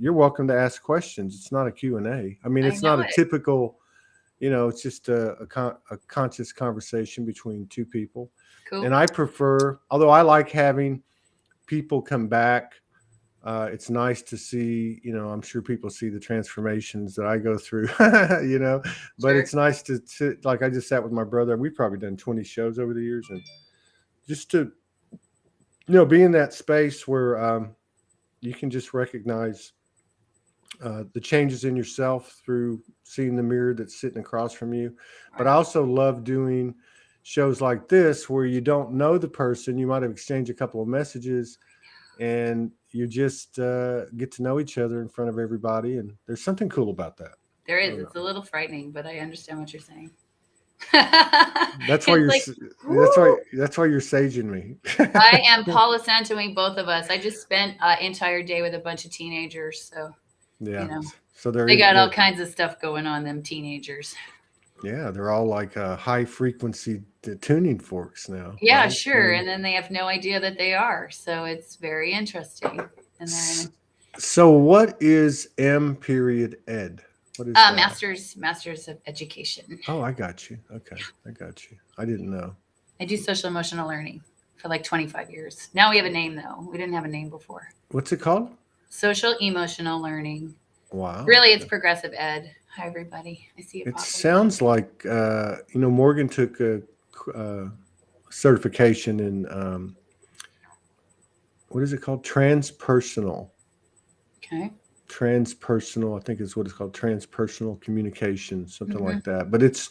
you're welcome to ask questions. It's not a Q&A. I mean, I it's not know a it. typical, it's just a conscious conversation between two people. Cool. And I prefer, although I like having people come back, it's nice to see, I'm sure people see the transformations that I go through, but Sure. it's nice to sit, like I just sat with my brother. We've probably done 20 shows over the years, and just to, be in that space where you can just recognize the changes in yourself through seeing the mirror that's sitting across from you. But I also love doing shows like this where you don't know the person. You might have exchanged a couple of messages, and you just get to know each other in front of everybody. And there's something cool about that. There I is. don't It's know. a little frightening, but I understand what you're saying. That's why It's you're like, that's why woo! that's why you're saging me. I am Paula Santoing, both of us. I just spent an entire day with a bunch of teenagers, so Yeah. you know So they got all they're kinds of stuff going on. Them teenagers. yeah, they're all like high frequency tuning forks now, Yeah, right? I sure. mean, And then they have no idea that they are. So it's very interesting. And they're in so what is M period ed? What is that? masters of education. Oh, I got you. Okay, I got you. I didn't know. I do social emotional learning for like 25 years. Now we have a name though. We didn't have a name before. What's it called? Social emotional learning. Wow. Really, it's progressive ed. Hi, everybody. I see you It popping. sounds like Morgan took a certification in what is it called? Transpersonal. Okay. Transpersonal, I think is what it's called. Transpersonal communication, something Mm-hmm. like that. But it's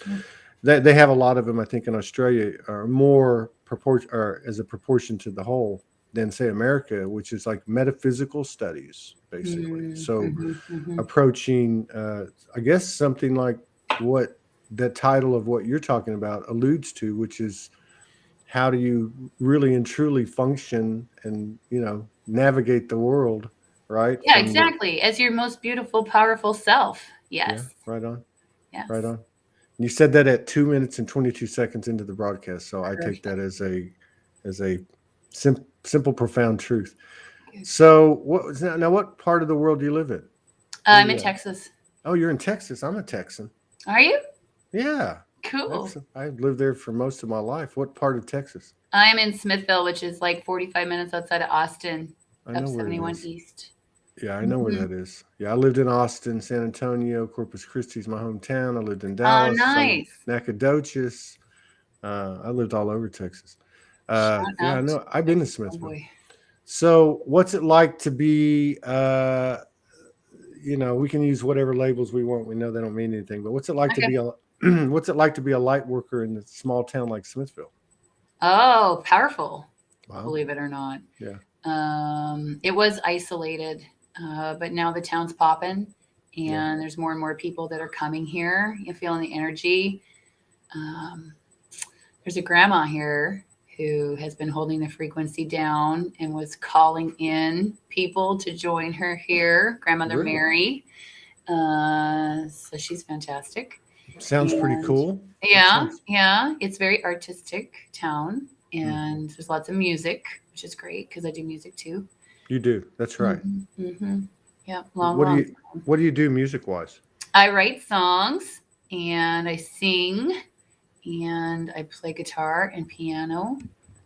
they have a lot of them. I think in Australia are more proportion or as a proportion to the whole than say America, which is like metaphysical studies basically. So Mm-hmm. approaching, I guess something like what that title of what you're talking about alludes to, which is how do you really and truly function and navigate the world, right? Yeah, From the exactly. As your most beautiful, powerful self. Yes. yeah, right on, Yes. right on. You said that at 2 minutes and 22 seconds into the broadcast, so I take Perfect. that as a simple, profound truth. So, what was now? What part of the world do you live in? Where I'm you in at? Texas. Oh, you're in Texas. I'm a Texan. Are you? Yeah, Cool. I've lived there for most of my life. What part of Texas? I'm in Smithville, which is like 45 minutes outside of Austin, I up know where it 71 is. East. Yeah, I know where Mhm. that is. Yeah, I lived in Austin, San Antonio, Corpus Christi is my hometown. I lived in Oh, Dallas, nice. Nacogdoches. I lived all over Texas. Shout Yeah, I out to know. I've been to Texas Smithville. homeboy. So, what's it like to be? We can use whatever labels we want. We know they don't mean anything. But what's it like to Okay. be a what's it like to be a light worker in a small town like Smithville? Oh, powerful. Wow. Believe it or not. Yeah. It was isolated, but now the town's popping, and Yeah. there's more and more people that are coming here. You're feeling the energy. There's a grandma here who has been holding the frequency down and was calling in people to join her here. Grandmother Really? Mary. So she's fantastic. Sounds pretty And cool. yeah, yeah, it's very artistic town, and there's lots of music, which is great because I do music too. You do. That's right. Mm-hmm. Yeah, long. What do you do music wise? I write songs and I sing and I play guitar and piano.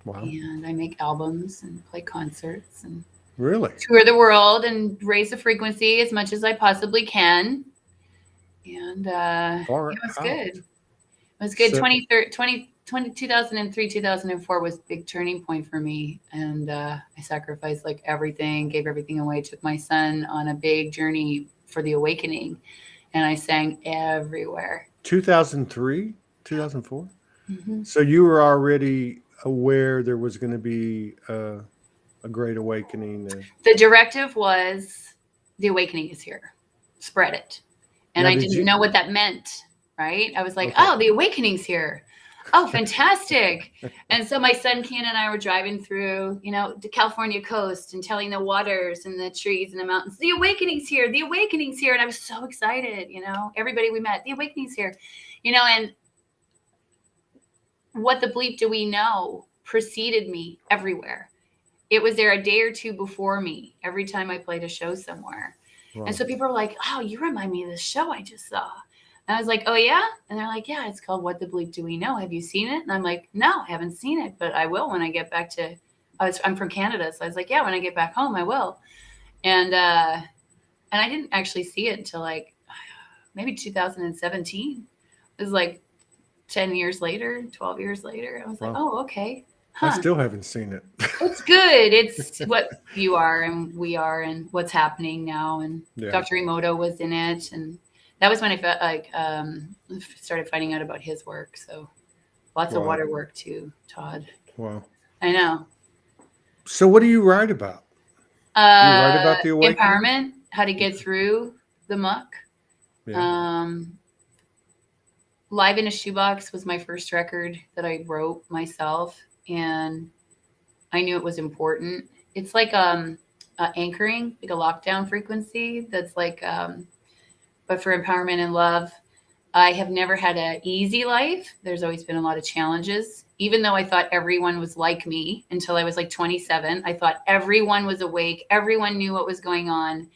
Wow. And I make albums and play concerts and Really? tour the world and raise the frequency as much as I possibly can. And it was good. It was good. So, 2003, 2004 was a big turning point for me. And I sacrificed like everything, gave everything away, took my son on a big journey for the awakening. And I sang everywhere. 2003, 2004? Mm-hmm. So you were already aware there was going to be a great awakening. The directive was the awakening is here. Spread it. And Now, I didn't know what that meant, right? I was like, Okay. oh, the awakening's here. Oh, fantastic. And so my son Ken and I were driving through, the California coast and telling the waters and the trees and the mountains, the awakening's here, the awakening's here. And I was so excited, everybody we met, the awakening's here, and what the bleep do we know preceded me everywhere. It was there a day or two before me every time I played a show somewhere. Wow. And so people were like, oh, you remind me of this show I just saw. And I was like, oh, yeah? And they're like, yeah, it's called What the Bleep Do We Know? Have you seen it? And I'm like, no, I haven't seen it, but I will when I get back to, I'm from Canada. So I was like, yeah, when I get back home, I will. And I didn't actually see it until like maybe 2017. It was like 10 years later, 12 years later. I was like, Wow. oh, okay. I still haven't seen it. It's good. It's what you are and we are and what's happening now. And Yeah. Dr. Emoto was in it. And that was when I felt like started finding out about his work. So lots of Wow. water work too, Todd. Wow. I know. So what do you write about? You write about the awakening? Empowerment, how to get through the muck. Yeah. Live in a Shoebox was my first record that I wrote myself, and I knew it was important. It's like anchoring, like a lockdown frequency that's like, but for empowerment and love. I have never had an easy life. There's always been a lot of challenges. Even though I thought everyone was like me until I was like 27, I thought everyone was awake. Everyone knew what was going on.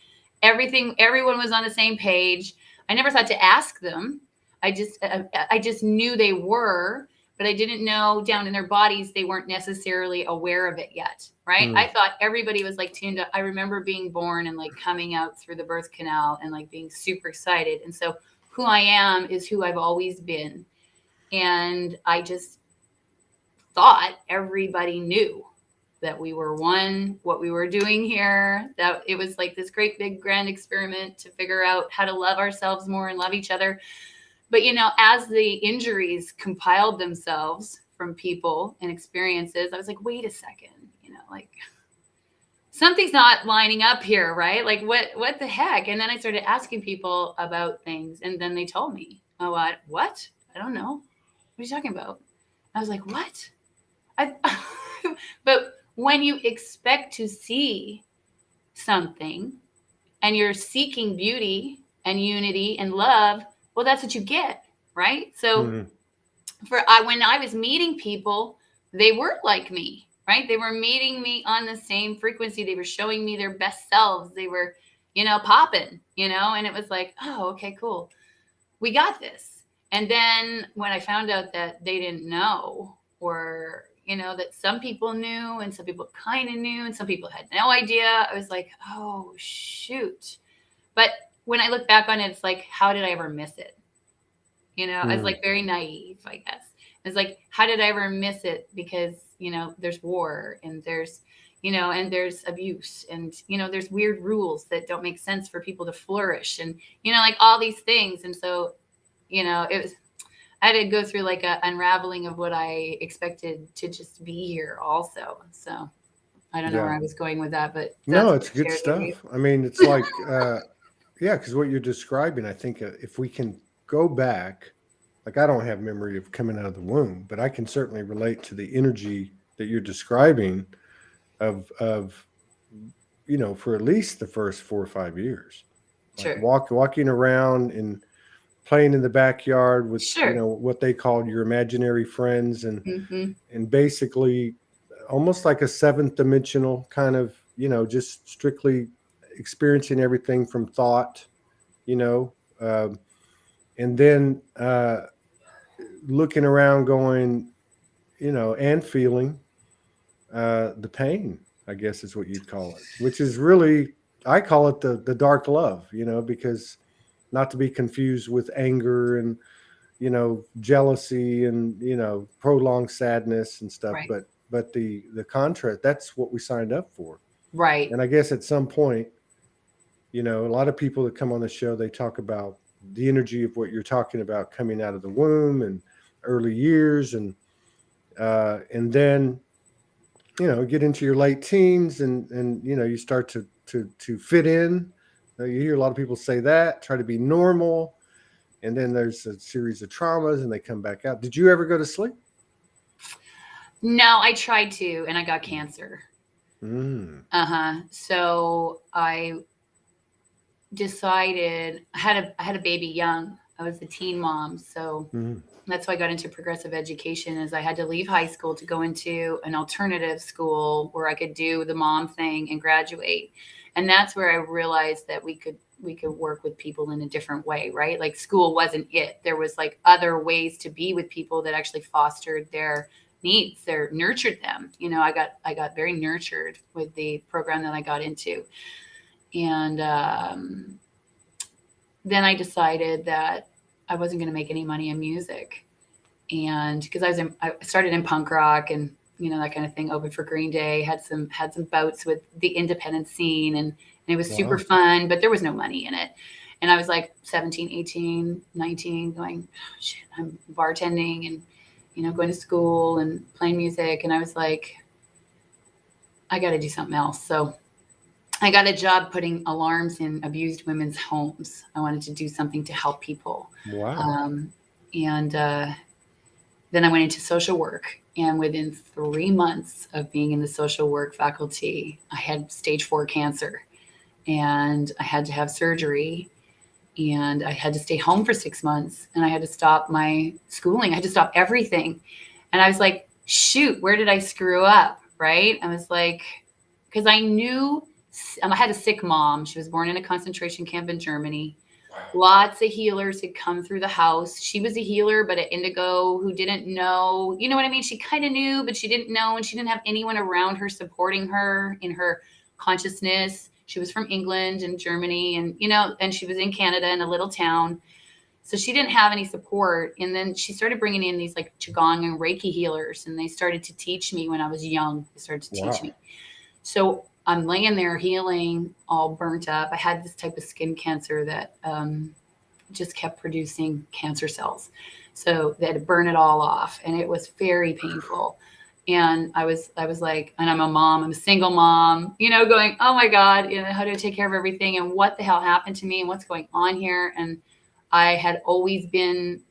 Everyone was on the same page. I never thought to ask them. I just knew they were, but I didn't know down in their bodies, they weren't necessarily aware of it yet. Right. I thought everybody was like tuned up. I remember being born and like coming out through the birth canal and like being super excited. And so who I am is who I've always been. And I just thought everybody knew that we were one, what we were doing here, that it was like this great big grand experiment to figure out how to love ourselves more and love each other. But, you know, as the injuries compiled themselves from people and experiences, I was like, wait a second, you know, like something's not lining up here, right? Like what the heck? And then I started asking people about things, and then they told me, oh, what? I don't know. What are you talking about? I was like, what? But when you expect to see something and you're seeking beauty and unity and love, well, that's what you get, right? So when I was meeting people, they weren't like me. Right? They were meeting me on the same frequency. They were showing me their best selves. They were, you know, popping, you know, and it was like, oh, okay, cool. We got this. And then when I found out that they didn't know, or, you know, that some people knew and some people kind of knew and some people had no idea, I was like, oh, shoot. But when I look back on it, it's like, how did I ever miss it? You know, I was like very naive, I guess. It's like, how did I ever miss it? Because, you know, there's war and there's, you know, and there's abuse and, you know, there's weird rules that don't make sense for people to flourish and, you know, like all these things. And so, you know, I had to go through like a unraveling of what I expected to just be here also. So I don't know where I was going with that, but no, it's good stuff. I mean, it's like, yeah, because what you're describing, I think if we can go back, like I don't have memory of coming out of the womb, but I can certainly relate to the energy that you're describing of you know, for at least the first 4 or 5 years. Like walking around and playing in the backyard with, you know, what they called your imaginary friends and and basically almost like a seventh dimensional kind of, you know, just strictly experiencing everything from thought, you know, and then looking around going, you know, and feeling the pain, I guess is what you'd call it, which is really, I call it the dark love, you know, because not to be confused with anger and, you know, jealousy and, you know, prolonged sadness and stuff. But the contrast, that's what we signed up for. Right. And I guess at some point, you know, a lot of people that come on the show, they talk about the energy of what you're talking about coming out of the womb and early years. And then, you know, get into your late teens and, you know, you start to fit in. You hear a lot of people say that, try to be normal. And then there's a series of traumas and they come back out. Did you ever go to sleep? No, I tried to, and I got cancer. So I decided I had a baby young. I was a teen mom. So that's why I got into progressive education, is I had to leave high school to go into an alternative school where I could do the mom thing and graduate. And that's where I realized that we could work with people in a different way, right? Like school wasn't it. There was like other ways to be with people that actually fostered their needs, nurtured them. You know, I got very nurtured with the program that I got into. And then I decided that I wasn't going to make any money in music. And because I started in punk rock and, you know, that kind of thing, opened for Green Day, had some bouts with the independent scene, and it was super fun, but there was no money in it. And I was like 17, 18, 19 going, oh, shit, I'm bartending and, you know, going to school and playing music. And I was like, I got to do something else. So I got a job putting alarms in abused women's homes. I wanted to do something to help people. Wow. Then I went into social work, and within 3 months of being in the social work faculty, I had stage 4 cancer, and I had to have surgery, and I had to stay home for 6 months, and I had to stop my schooling. I had to stop everything. And I was like, shoot, where did I screw up? Right. I was like, because I knew I had a sick mom. She was born in a concentration camp in Germany. Lots of healers had come through the house. She was a healer, but at Indigo who didn't know, you know what I mean? She kind of knew, but she didn't know. And she didn't have anyone around her supporting her in her consciousness. She was from England and Germany, and, you know, and she was in Canada in a little town. So she didn't have any support. And then she started bringing in these like Qigong and Reiki healers. And they started to teach me when I was young. They started to teach me. So I'm laying there healing, all burnt up. I had this type of skin cancer that just kept producing cancer cells. So they had to burn it all off. And it was very painful. And I was like, and I'm a mom, I'm a single mom, you know, going, oh my God, you know, how do I take care of everything? And what the hell happened to me and what's going on here? And I had always been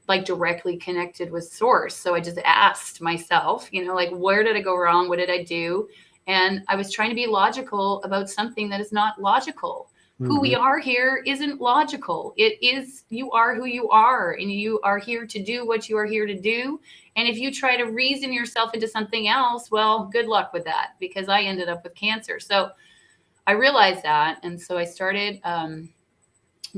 like directly connected with source. So I just asked myself, you know, like, where did I go wrong? What did I do? And I was trying to be logical about something that is not logical. Mm-hmm. Who we are here isn't logical. It is, you are who you are, and you are here to do what you are here to do. And if you try to reason yourself into something else, well, good luck with that, because I ended up with cancer. So I realized that. And so I started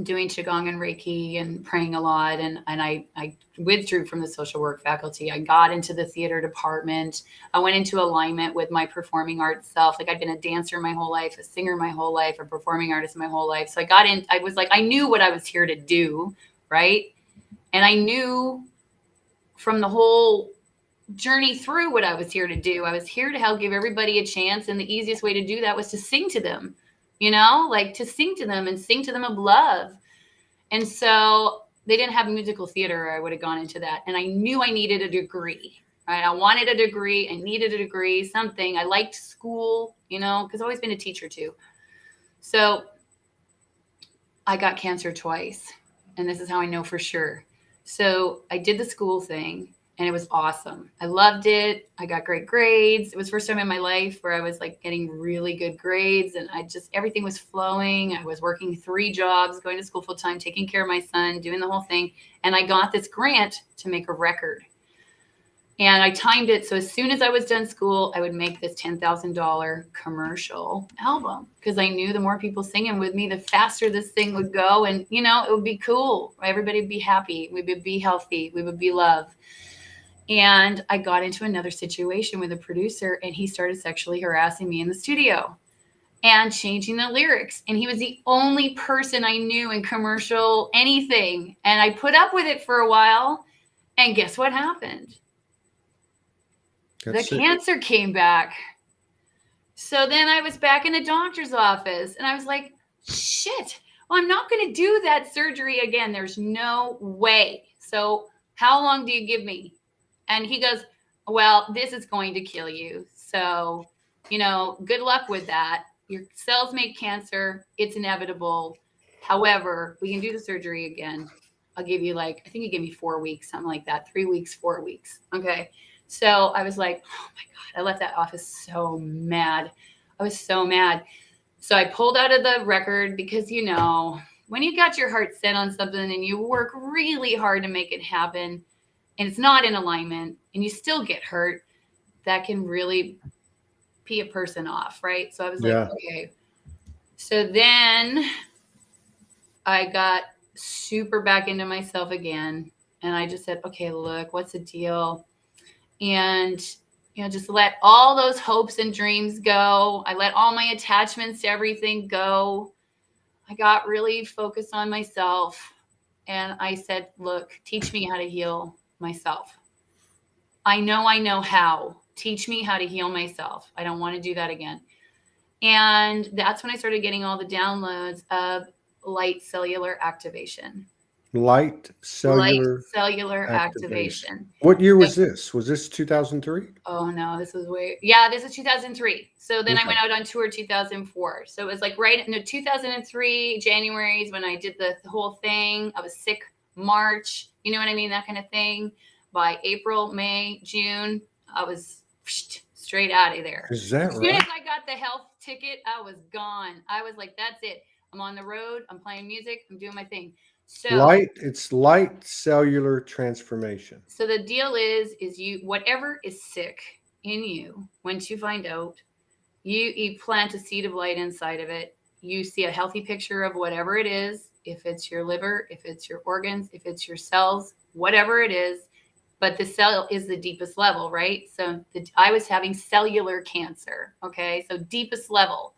doing Qigong and Reiki and praying a lot. And I withdrew from the social work faculty. I got into the theater department. I went into alignment with my performing arts self. Like, I've been a dancer my whole life, a singer my whole life, a performing artist my whole life. So I got in, I was like, I knew what I was here to do. Right. And I knew from the whole journey through what I was here to do. I was here to help give everybody a chance. And the easiest way to do that was to sing to them. You know, like to sing to them and sing to them of love. And so they didn't have musical theater. I would have gone into that. And I knew I needed a degree, right? I wanted a degree. I needed a degree, something. I liked school, you know, because I've always been a teacher too. So I got cancer twice. And this is how I know for sure. So I did the school thing. And it was awesome. I loved it. I got great grades. It was the first time in my life where I was like getting really good grades, and everything was flowing. I was working 3 jobs, going to school full time, taking care of my son, doing the whole thing. And I got this grant to make a record. And I timed it. So as soon as I was done school, I would make this $10,000 commercial album, because I knew the more people singing with me, the faster this thing would go. And, you know, it would be cool. Everybody would be happy. We would be healthy. We would be loved. And I got into another situation with a producer, and he started sexually harassing me in the studio and changing the lyrics. And he was the only person I knew in commercial anything. And I put up with it for a while. And guess what happened? The cancer came back. So then I was back in the doctor's office, and I was like, shit, well, I'm not going to do that surgery again. There's no way. So how long do you give me? And he goes, well, this is going to kill you. So, you know, good luck with that. Your cells make cancer. It's inevitable. However, we can do the surgery again. I'll give you I think he gave me 4 weeks, something like that. 3 weeks, 4 weeks. Okay. So I was like, oh my God, I left that office so mad. I was so mad. So I pulled out of the record because, you know, when you got your heart set on something and you work really hard to make it happen, and it's not in alignment, and you still get hurt, that can really pee a person off, right? So I was like, okay. So then I got super back into myself again. And I just said, okay, look, what's the deal? And, just let all those hopes and dreams go. I let all my attachments to everything go. I got really focused on myself. And I said, look, teach me how to heal myself. I know how. Teach me how to heal myself. I don't want to do that again. And that's when I started getting all the downloads of light cellular activation. Light cellular Activation. What year was this? Was this 2003? Oh no, this is this is 2003. So then I went out on tour 2004. So it was like right in 2003 January is when I did the whole thing. I was sick March, you know what I mean? That kind of thing. By April, May, June, I was straight out of there. Is that right? As soon as I got the health ticket, I was gone. I was like, that's it. I'm on the road. I'm playing music. I'm doing my thing. So it's light cellular transformation. So the deal is you, whatever is sick in you, once you find out, you plant a seed of light inside of it. You see a healthy picture of whatever it is, if it's your liver, if it's your organs, if it's your cells, whatever it is. But the cell is the deepest level, right? So I was having cellular cancer. Okay. So deepest level.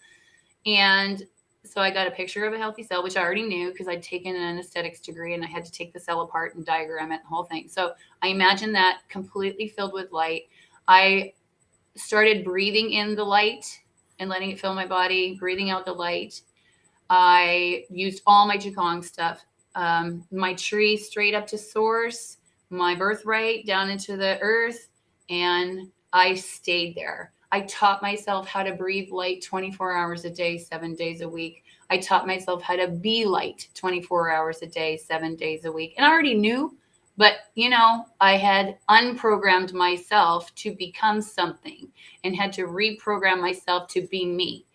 And so I got a picture of a healthy cell, which I already knew because I'd taken an aesthetics degree and I had to take the cell apart and diagram it, the whole thing. So I imagined that completely filled with light. I started breathing in the light and letting it fill my body, breathing out the light. I used all my Qigong stuff, my tree straight up to source, my birthright down into the earth, and I stayed there. I taught myself how to breathe light 24 hours a day, 7 days a week. I taught myself how to be light 24 hours a day, 7 days a week. And I already knew, but I had unprogrammed myself to become something and had to reprogram myself to be me,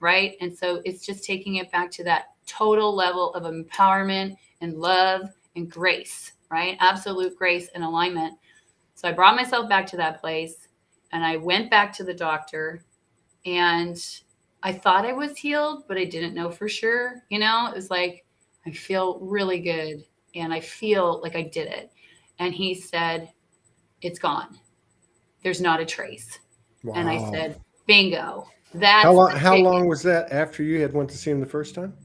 right? And so it's just taking it back to that total level of empowerment and love and grace, right? Absolute grace and alignment. So I brought myself back to that place. And I went back to the doctor and I thought I was healed, but I didn't know for sure. It was like, I feel really good and I feel like I did it. And he said, it's gone. There's not a trace. Wow. And I said, bingo. That's how long was that after you had went to see him the first time?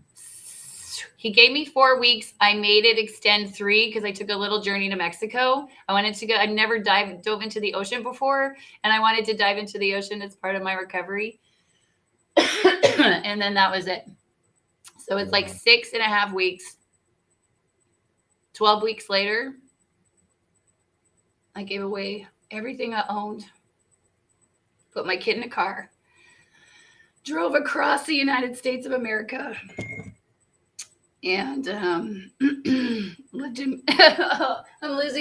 He gave me 4 weeks. I made it extend 3 because I took a little journey to Mexico. I wanted to go. I'd never dove into the ocean before, and I wanted to dive into the ocean as part of my recovery. And then that was it. So it's like 6.5 weeks. 12 weeks later, I gave away everything I owned, put my kid in a car, drove across the United States of America. And I'm losing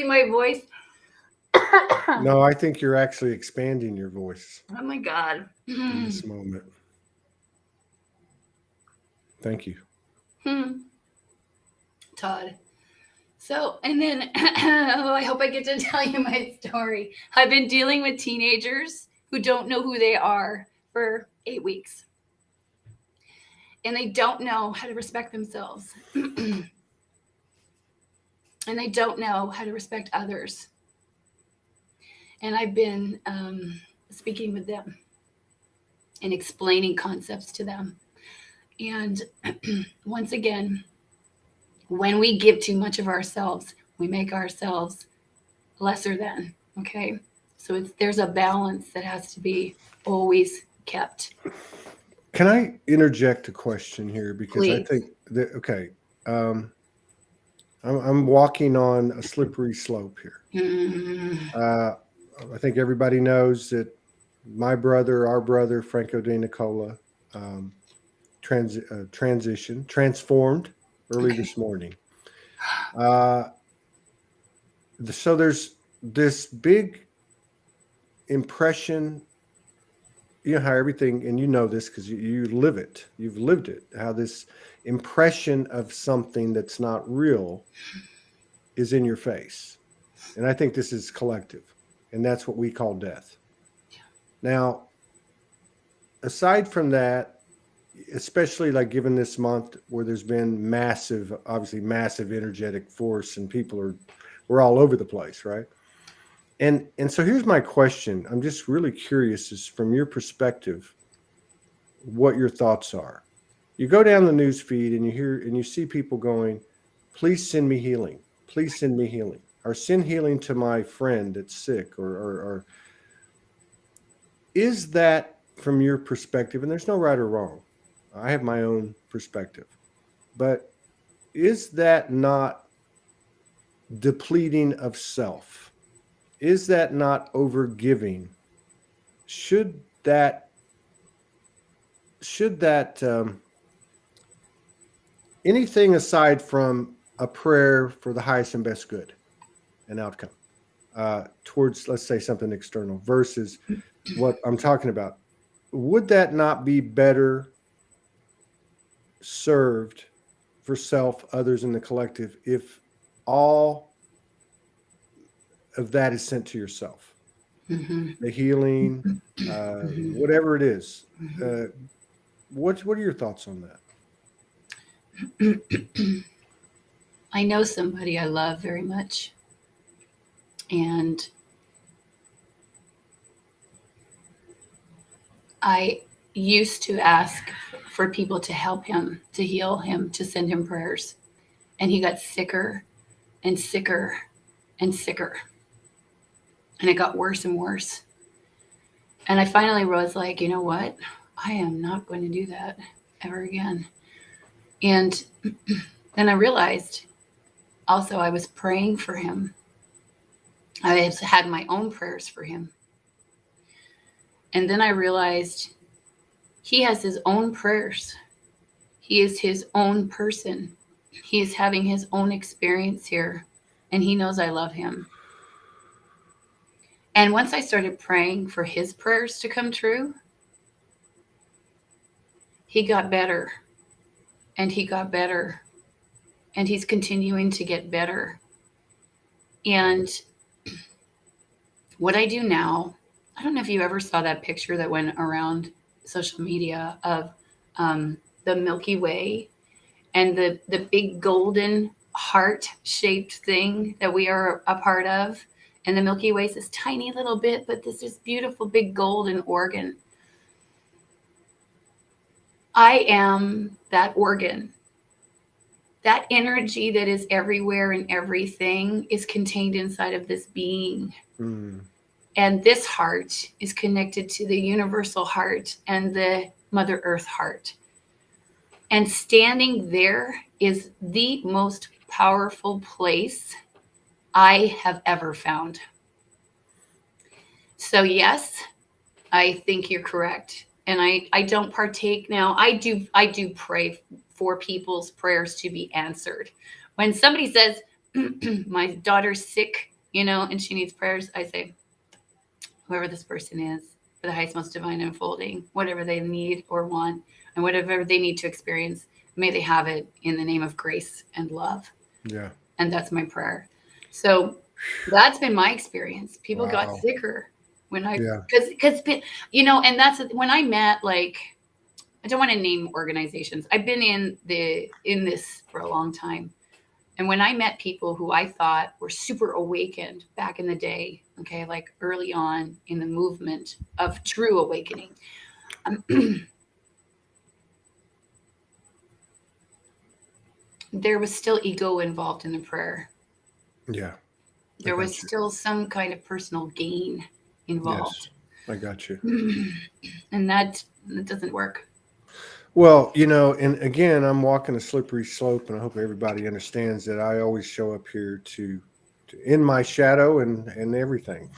my voice. No, I think you're actually expanding your voice. Oh my God. In this moment. Thank you. Todd. So, and then, I hope I get to tell you my story. I've been dealing with teenagers who don't know who they are for 8 weeks. And they don't know how to respect themselves. And they don't know how to respect others. And I've been speaking with them and explaining concepts to them. And once again, when we give too much of ourselves, we make ourselves lesser than, okay? So there's a balance that has to be always kept. Can I interject a question here? Because Please. I think that, I'm walking on a slippery slope here. I think everybody knows that our brother, Franco De Nicola, transformed early this morning. So there's this big impression. You know how everything, and you know this because you live it, you've lived it, how this impression of something that's not real is in your face. And I think this is collective, and that's what we call death. Now, aside from that, especially like given this month where there's been obviously massive energetic force, and we're all over the place, right? And so here's my question. I'm just really curious, is from your perspective, what your thoughts are. You go down the news feed and you see people going, please send me healing. Please send me healing. Or send healing to my friend that's sick. Or is that, from your perspective, and there's no right or wrong, I have my own perspective, but is that not depleting of self? Is that not overgiving? Should that anything aside from a prayer for the highest and best good and outcome towards, let's say, something external versus what I'm talking about, would that not be better served for self, others, and the collective if all of that is sent to yourself? Mm-hmm. The healing, whatever it is. What are your thoughts on that? I know somebody I love very much, and I used to ask for people to help him, to heal him, to send him prayers, and he got sicker and sicker and sicker, and it got worse and worse. And I finally was like, you know what? I am not going to do that ever again. And then I realized also I was praying for him. I had my own prayers for him. And then I realized he has his own prayers. He is his own person. He is having his own experience here. And he knows I love him. And once I started praying for his prayers to come true, he got better. And he got better. And he's continuing to get better. And what I do now, I don't know if you ever saw that picture that went around social media of the Milky Way and the big golden heart-shaped thing that we are a part of. And the Milky Way is this tiny little bit, but this is beautiful big golden organ. I am that organ. That energy that is everywhere and everything is contained inside of this being. Mm. And this heart is connected to the universal heart and the Mother Earth heart. And standing there is the most powerful place I have ever found. So yes, I think you're correct. And I don't partake now. I do pray for people's prayers to be answered. When somebody says, my daughter's sick, and she needs prayers, I say, whoever this person is, for the highest, most divine unfolding, whatever they need or want, and whatever they need to experience, may they have it in the name of grace and love. Yeah. And that's my prayer. So that's been my experience. People got sicker when because and that's when I met, like, I don't want to name organizations. I've been in this for a long time. And when I met people who I thought were super awakened back in the day, okay, like early on in the movement of true awakening, there was still ego involved in the prayer. Yeah. There was still some kind of personal gain involved. Yes, I got you. And that doesn't work. Well, and again, I'm walking a slippery slope, and I hope everybody understands that I always show up here to in my shadow and everything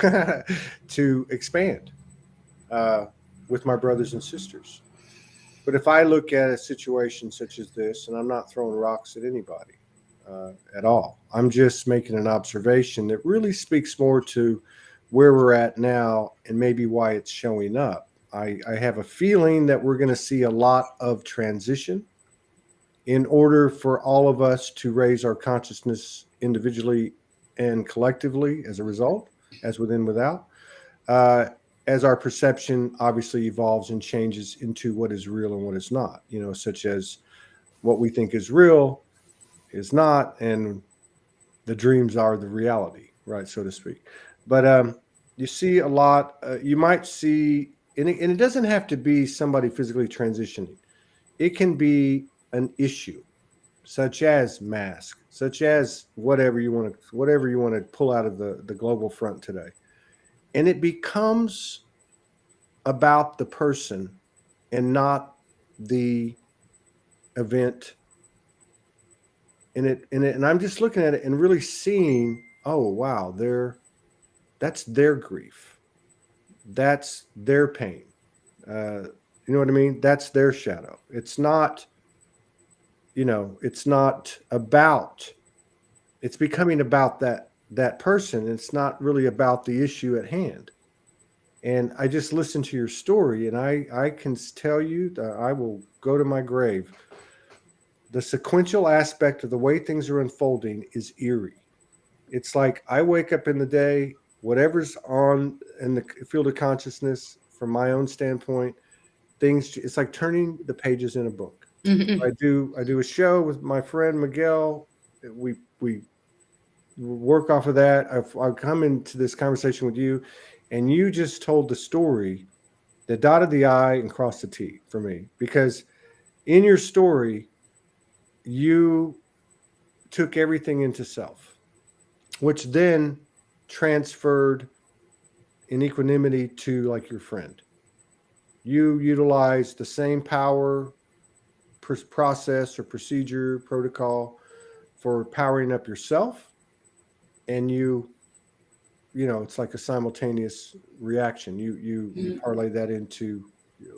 to expand with my brothers and sisters. But if I look at a situation such as this, and I'm not throwing rocks at anybody at all, I'm just making an observation that really speaks more to where we're at now and maybe why it's showing up. I have a feeling that we're going to see a lot of transition in order for all of us to raise our consciousness individually and collectively as a result, as within, without. as our perception obviously evolves and changes into what is real and what is not, such as what we think is real is not, and the dreams are the reality, right, so to speak. But you see a lot, you might see, and it doesn't have to be somebody physically transitioning. It can be an issue, such as mask, such as whatever you want to pull out of the global front today. And it becomes about the person and not the event. And I'm just looking at it and really seeing, oh wow, that's their grief. That's their pain. You know what I mean? That's their shadow. It's not, it's not about, it's becoming about that person. It's not really about the issue at hand. And I just listened to your story, and I can tell you that I will go to my grave. The sequential aspect of the way things are unfolding is eerie. It's like I wake up in the day, whatever's on in the field of consciousness, from my own standpoint, it's like turning the pages in a book. Mm-hmm. I do a show with my friend Miguel. We work off of that. I've come into this conversation with you, and you just told the story that dotted the I and crossed the T for me, because in your story, you took everything into self, which then transferred in equanimity to like your friend. You utilized the same power, process, or procedure, protocol for powering up yourself, and it's like a simultaneous reaction. You parlay that into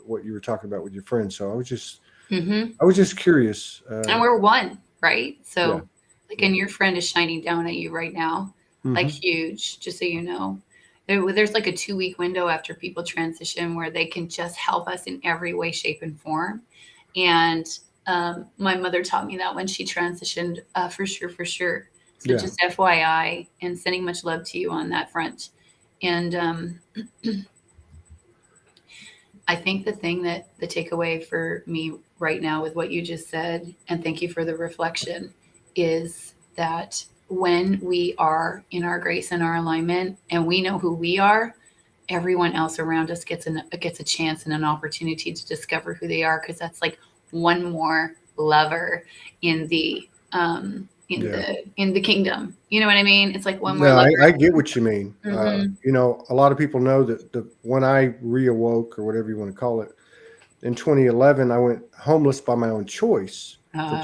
what you were talking about with your friend. So I was just curious. And we're one, right? So, yeah. and your friend is shining down at you right now, like huge. Just so you know, there's like a 2-week window after people transition where they can just help us in every way, shape, and form. And my mother taught me that when she transitioned, for sure. So just FYI, and sending much love to you on that front. And I think the takeaway for me right now with what you just said, and thank you for the reflection, is that when we are in our grace and our alignment, and we know who we are, everyone else around us gets a chance and an opportunity to discover who they are, because that's like one more lever in the kingdom. You know what I mean? It's like one more lever. I get what you mean. A lot of people know that when I reawoke, or whatever you want to call it, in 2011, I went homeless by my own choice for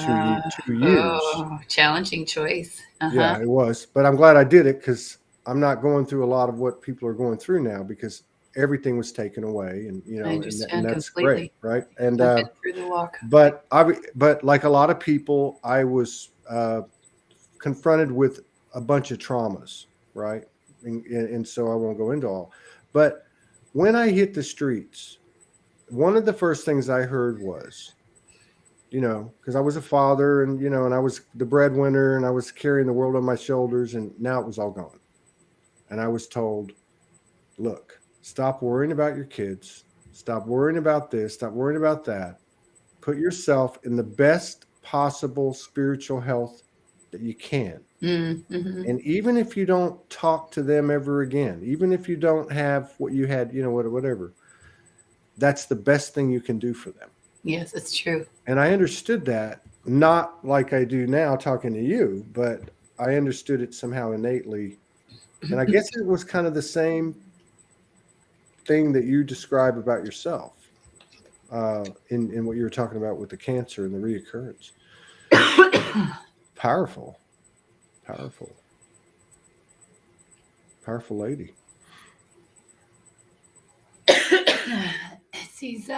2 years. Challenging choice. Yeah, it was. But I'm glad I did it, because I'm not going through a lot of what people are going through now, because everything was taken away, and and that's completely. Great, right? And I've been through the walk. But like a lot of people, I was confronted with a bunch of traumas, right? And so I won't go into all. But when I hit the streets, one of the first things I heard was, because I was a father, and and I was the breadwinner, and I was carrying the world on my shoulders, and now it was all gone. And I was told, look, stop worrying about your kids, stop worrying about this, stop worrying about that. Put yourself in the best possible spiritual health that you can. And even if you don't talk to them ever again, even if you don't have what you had, whatever, that's the best thing you can do for them. Yes, it's true. And I understood that, not like I do now talking to you, but I understood it somehow innately. And I guess it was kind of the same thing that you describe about yourself in what you were talking about with the cancer and the reoccurrence. Powerful lady. She's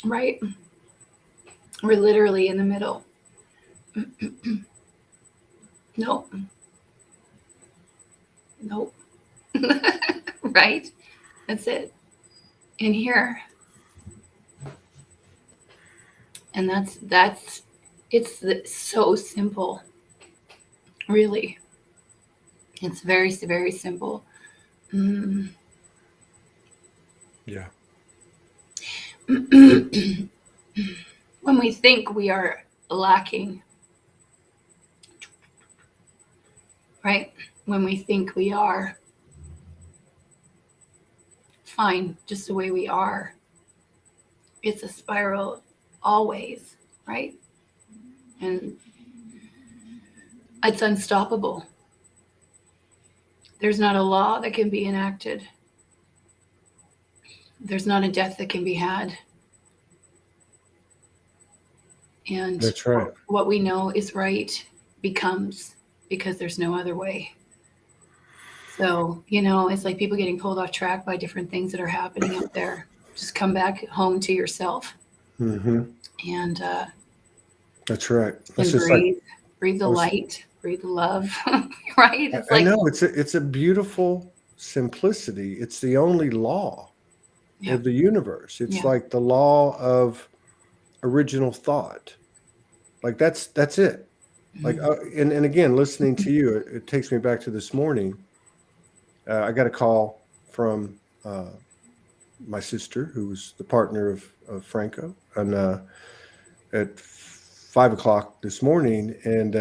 right. We're literally in the middle. Nope. Right? That's it. In here. And that's it's so simple. Really. It's very, very simple. Yeah. When we think we are lacking, right? When we think we are fine just the way we are, it's a spiral always, right? And it's unstoppable. There's not a law that can be enacted. There's not a death that can be had. And That's right. what we know is right becomes, because there's no other way. So, it's like people getting pulled off track by different things that are happening out there. Just come back home to yourself. Mm-hmm. And That's right. and breathe the light, breathe the love, right? It's I know it's a beautiful simplicity. It's the only law of the universe. It's like the law of original thought. Like that's it. Like, and again, listening to you, it takes me back to this morning. I got a call from my sister, who's the partner of Franco, and at 5:00 this morning, and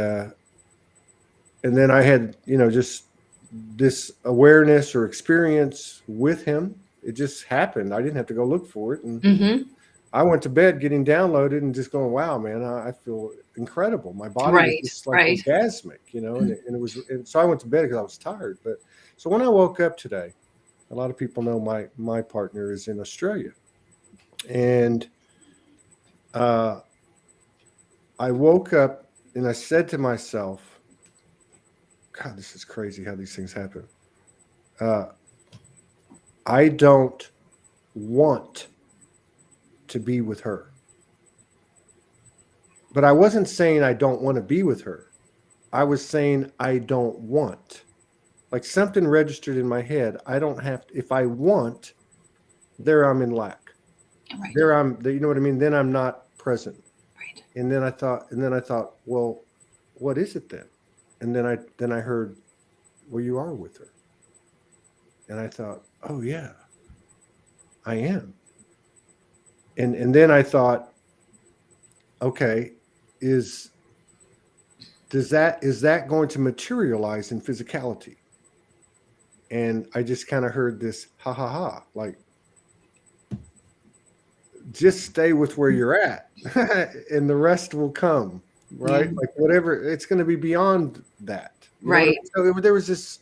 then I had just this awareness or experience with him. It just happened. I didn't have to go look for it, and I went to bed getting downloaded and just going, "Wow, man, I feel incredible. My body was just like orgasmic, and it was." And so I went to bed because I was tired. But so when I woke up today, a lot of people know my partner is in Australia, and I woke up and I said to myself, "God, this is crazy how these things happen." I don't want to be with her. But I wasn't saying I don't want to be with her. I was saying I don't want. Like something registered in my head. I don't have to, if I want, there I'm in lack. Right. There you know what I mean? Then I'm not present. Right. And then I thought, well, what is it then? And then I heard, well, you are with her. And I thought, oh yeah, I am. And then I thought, okay, is that going to materialize in physicality? And I just kind of heard this ha ha ha, like just stay with where you're at and the rest will come, right? Yeah. Like whatever, it's going to be beyond that. Right. So there was this,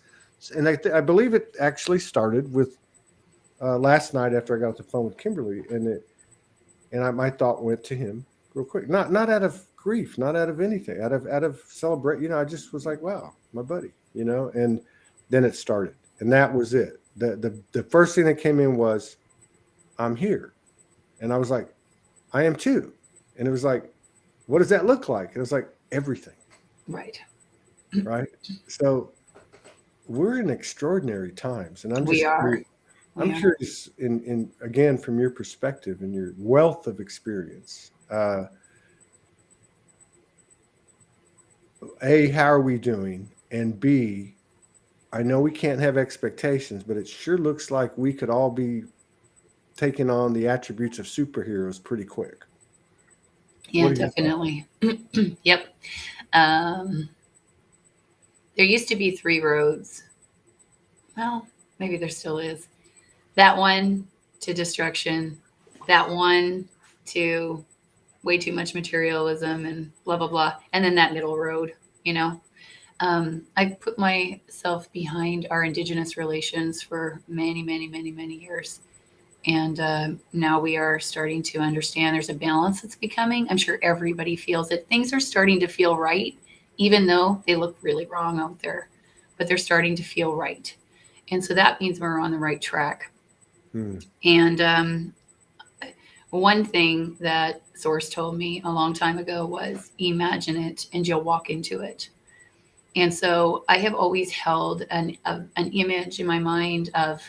and I believe it actually started with last night after I got off the phone with Kimberly, and my thought went to him real quick, not out of grief, not out of anything, out of celebrate. I just was like, wow, my buddy, and then it started, and that was it. The first thing that came in was, I'm here, and I was like, I am too, and it was like, what does that look like? And it was like everything, right. So we're in extraordinary times, and I'm curious in again from your perspective and your wealth of experience. A, how are we doing? And B, I know we can't have expectations, but it sure looks like we could all be taking on the attributes of superheroes pretty quick. Yeah, definitely. Yep. There used to be 3 roads. Well, maybe there still is. That one to destruction, that one to way too much materialism and blah, blah, blah. And then that middle road, I put myself behind our Indigenous relations for many, many, many, many years. And now we are starting to understand there's a balance that's becoming. I'm sure everybody feels it. Things are starting to feel right, even though they look really wrong out there, but they're starting to feel right. And so that means we're on the right track. And one thing that Source told me a long time ago was imagine it and you'll walk into it. And so I have always held an image in my mind of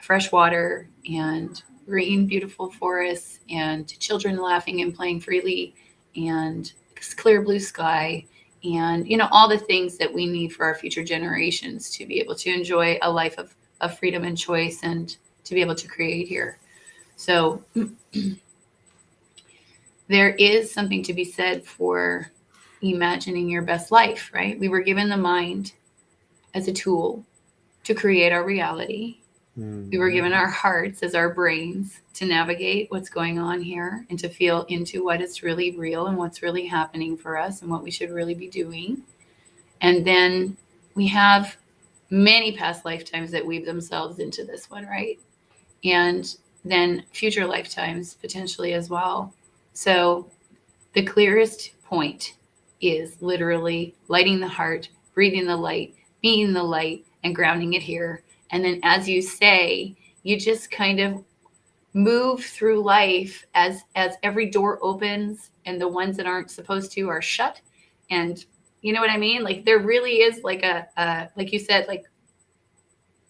fresh water and green, beautiful forests and children laughing and playing freely and clear blue sky and, you know, all the things that we need for our future generations to be able to enjoy a life of freedom and choice and to be able to create here. So there is something to be said for imagining your best life, right? We were given the mind as a tool to create our reality. We were given our hearts as our brains to navigate what's going on here and to feel into what is really real and what's really happening for us and what we should really be doing. And then we have many past lifetimes that weave themselves into this one, right? And then future lifetimes potentially as well. So the clearest point is literally lighting the heart, breathing the light, being the light, and grounding it here. And then, as you say, you just kind of move through life as every door opens and the ones that aren't supposed to are shut. And you know what I mean? Like there really is like a like you said, like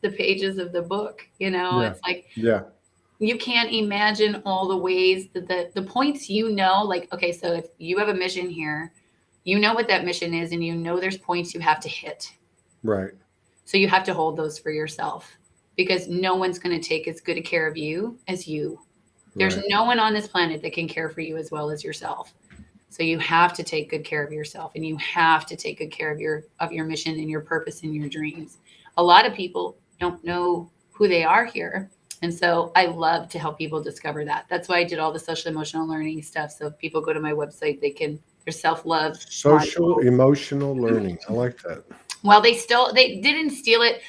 the pages of the book, you know, it's like, you can't imagine all the ways that the points, you know, like, okay, so if you have a mission here, you know what that mission is, and you know there's points you have to hit. Right. So you have to hold those for yourself because no one's going to take as good a care of you as you. There's no one on this planet that can care for you as well as yourself. So you have to take good care of yourself, and you have to take good care of your mission and your purpose and your dreams. A lot of people don't know who they are here. And so I love to help people discover that. That's why I did all the social emotional learning stuff. So if people go to my website, their self-love. Social emotional learning. I like that. Well, they didn't steal it.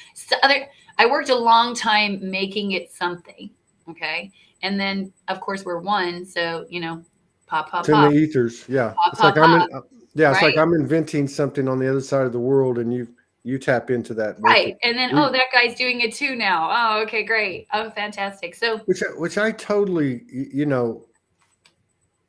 I worked a long time making it something. Okay. And then of course we're one. So, you know, pop. It's in the ethers. Yeah. Pop, it's like right? like I'm inventing something on the other side of the world, and you tap into that. Right. And then, that guy's doing it too now. Oh, okay, great. Oh, fantastic. So which I totally, you know,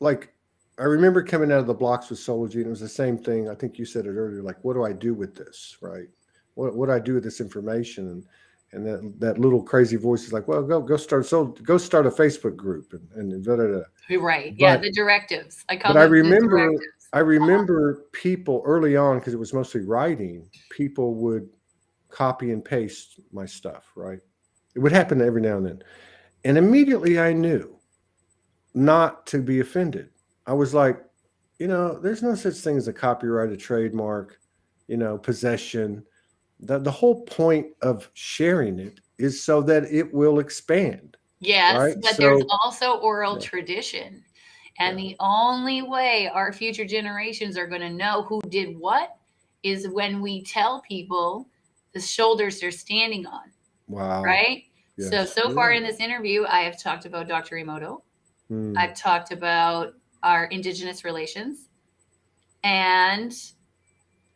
like I remember coming out of the blocks with Soulogy, and it was the same thing. I think you said it earlier, like, what do I do with this? Right. What do I do with this information? And that little crazy voice is like, well, go start a Facebook group and da, da, da. Right. Yeah. The directives. I call them the directives. I remember people early on, because it was mostly writing, people would copy and paste my stuff, right? It would happen every now and then. And immediately I knew not to be offended. I was like, you know, there's no such thing as a copyright, a trademark, you know, possession. The whole point of sharing it is so that it will expand. Yes, right? But there's also oral tradition. And the only way our future generations are going to know who did what is when we tell people the shoulders they're standing on. Wow. Right? Yes. So far in this interview, I have talked about Dr. Emoto. I've talked about our indigenous relations. And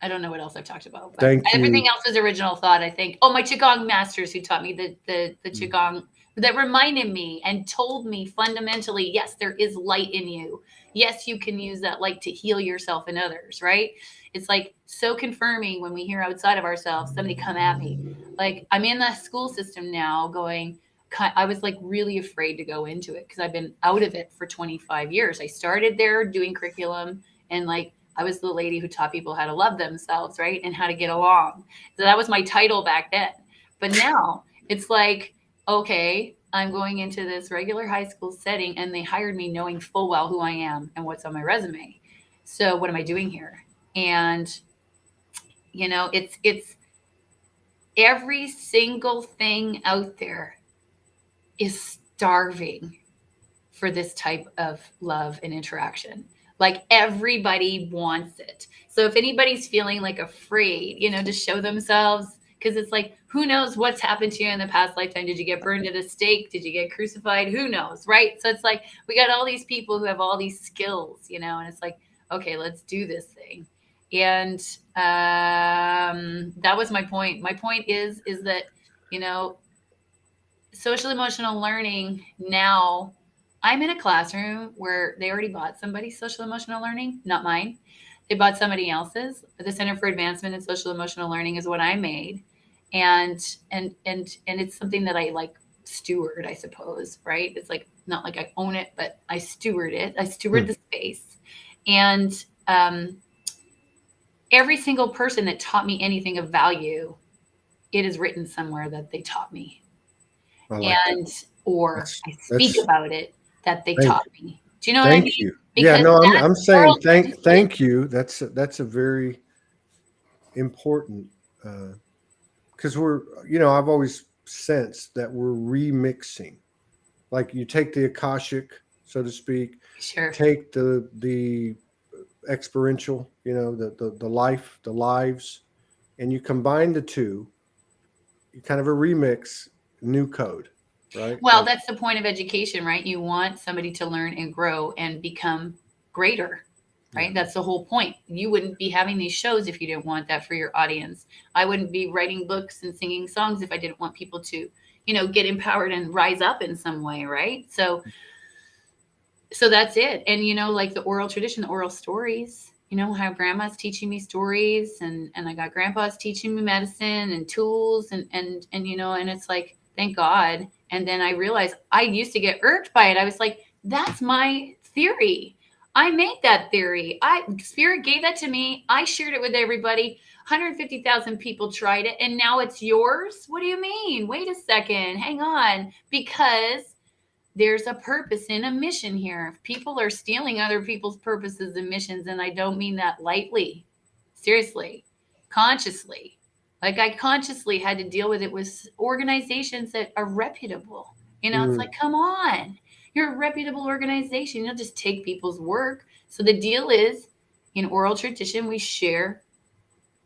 I don't know what else I've talked about. But everything else is original thought, I think. Oh, my Qigong masters who taught me the Qigong, that reminded me and told me fundamentally, yes, there is light in you. Yes, you can use that light to heal yourself and others, right? It's like so confirming when we hear outside of ourselves, somebody come at me. Like I'm in the school system now going, I was like really afraid to go into it because I've been out of it for 25 years. I started there doing curriculum and like, I was the lady who taught people how to love themselves, right? And how to get along. So that was my title back then. But now it's like, okay, I'm going into this regular high school setting and they hired me knowing full well who I am and what's on my resume. So what am I doing here? And, you know, it's every single thing out there is starving for this type of love and interaction. Like everybody wants it. So if anybody's feeling like afraid, you know, to show themselves, because it's like, who knows what's happened to you in the past lifetime? Did you get burned at a stake? Did you get crucified? Who knows, right? So it's like, we got all these people who have all these skills, you know, and it's like, okay, let's do this thing. And that was my point. My point is that, you know, social emotional learning now, I'm in a classroom where they already bought somebody's social emotional learning, not mine. They bought somebody else's. The Center for Advancement in Social Emotional Learning is what I made. And it's something that I like steward, I suppose, right? It's like, not like I own it, but I steward it. I steward the space. And every single person that taught me anything of value, it is written somewhere that they taught me. I like And or I speak that's about it that they thank taught me. Do you know what I thank mean? you. Yeah, Because no, that's I'm oral saying tradition. thank you. That's a very important because we're I've always sensed that we're remixing. Like you take the Akashic, so to speak, Sure. take the experiential, the lives, and you combine the two, you kind of a remix, new code, right? Well, Like, that's the point of education, right? You want somebody to learn and grow and become greater, yeah, right? That's the whole point. You wouldn't be having these shows if you didn't want that for your audience. I wouldn't be writing books and singing songs if I didn't want people to, get empowered and rise up in some way, right? So that's it. And like the oral tradition, the oral stories, how grandma's teaching me stories and I got grandpa's teaching me medicine and tools and it's like, thank God. And then I realized I used to get irked by it. I was like, that's my theory. I made that theory. Spirit gave that to me. I shared it with everybody. 150,000 people tried it and now it's yours. What do you mean? Wait a second. Hang on. Because there's a purpose and a mission here. If people are stealing other people's purposes and missions, and I don't mean that lightly, seriously, consciously, like I consciously had to deal with it with organizations that are reputable. It's like, come on, you're a reputable organization. You don't just take people's work. So the deal is, in oral tradition, we share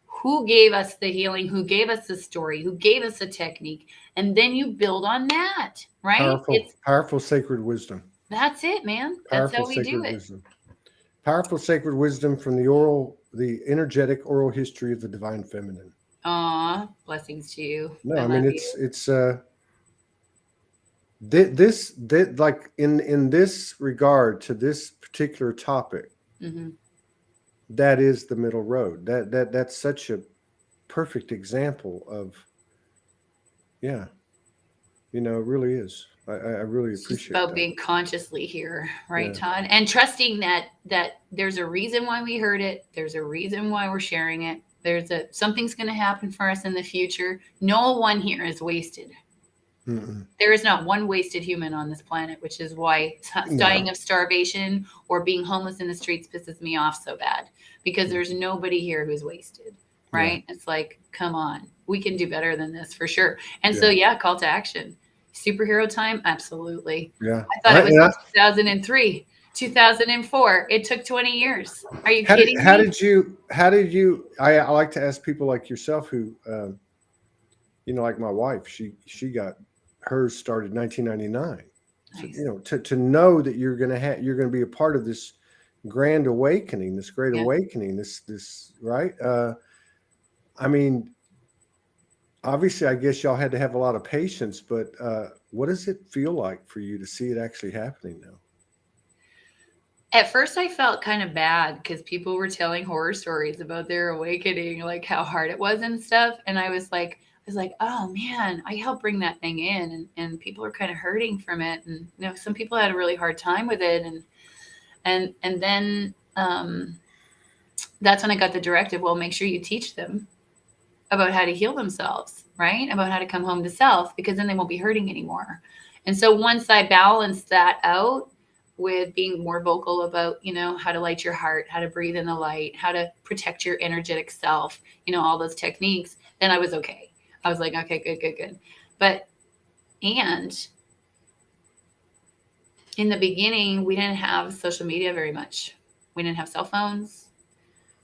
who gave us the healing, who gave us the story, who gave us a technique, and then you build on that, right? powerful sacred wisdom. That's it, man. That's Powerful how we do sacred it. wisdom. Powerful sacred wisdom from the energetic oral history of the divine feminine. Aw, blessings to you. No, I I mean love you. it's this like in this regard to this particular topic, Hmm. that is the middle road. That's such a perfect example of, yeah, it really is. I really It's just appreciate about that. being consciously here, right, Yeah. Todd? And trusting that there's a reason why we heard it. There's a reason why we're sharing it. Something's going to happen for us in the future. No one here is wasted. Mm-mm. There is not one wasted human on this planet, which is why dying No. of starvation or being homeless in the streets pisses me off so bad, because there's nobody here who's wasted, Yeah. right? It's like, come on, we can do better than this for sure. And so, Yeah. call to action. Superhero time? Absolutely. Yeah. I thought it was 2003, 2004. It took 20 years. Are you kidding me? How did you, I like to ask people like yourself who, like my wife, she got hers started 1999. Nice. So, to know that you're going to be a part of this grand awakening, this great Yeah. awakening, this, right? I mean, obviously, I guess y'all had to have a lot of patience, but what does it feel like for you to see it actually happening now? At first, I felt kind of bad because people were telling horror stories about their awakening, like how hard it was and stuff. And I was like, oh man, I helped bring that thing in, and people are kind of hurting from it. And some people had a really hard time with it, and then that's when I got the directive. Well, make sure you teach them about how to heal themselves, right? About how to come home to self, because then they won't be hurting anymore. And so once I balanced that out with being more vocal about, how to light your heart, how to breathe in the light, how to protect your energetic self, all those techniques, then I was okay. I was like, okay, good. But, and in the beginning, we didn't have social media very much. We didn't have cell phones,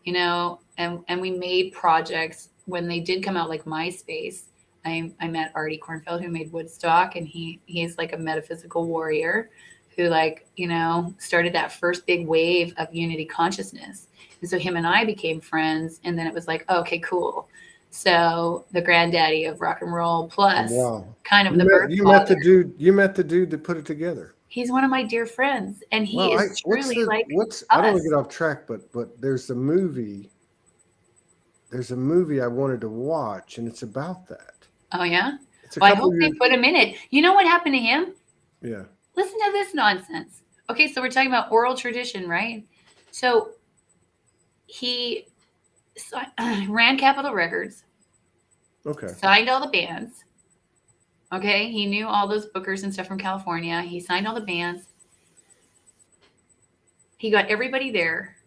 and we made projects when they did come out, like MySpace. I met Artie Cornfeld, who made Woodstock, and he's like a metaphysical warrior who started that first big wave of unity consciousness. And so him and I became friends, and then it was like, oh, okay, cool. So the granddaddy of rock and roll plus kind of you met the dude that put it together. He's one of my dear friends, and he is truly I don't want to get off track, but there's a movie I wanted to watch, and it's about that. Oh yeah? Well, I hope they put him in it. You know what happened to him? Yeah. Listen to this nonsense. Okay, so we're talking about oral tradition, right? So he ran Capitol Records, Okay. signed all the bands. Okay, he knew all those bookers and stuff from California. He signed all the bands. He got everybody there.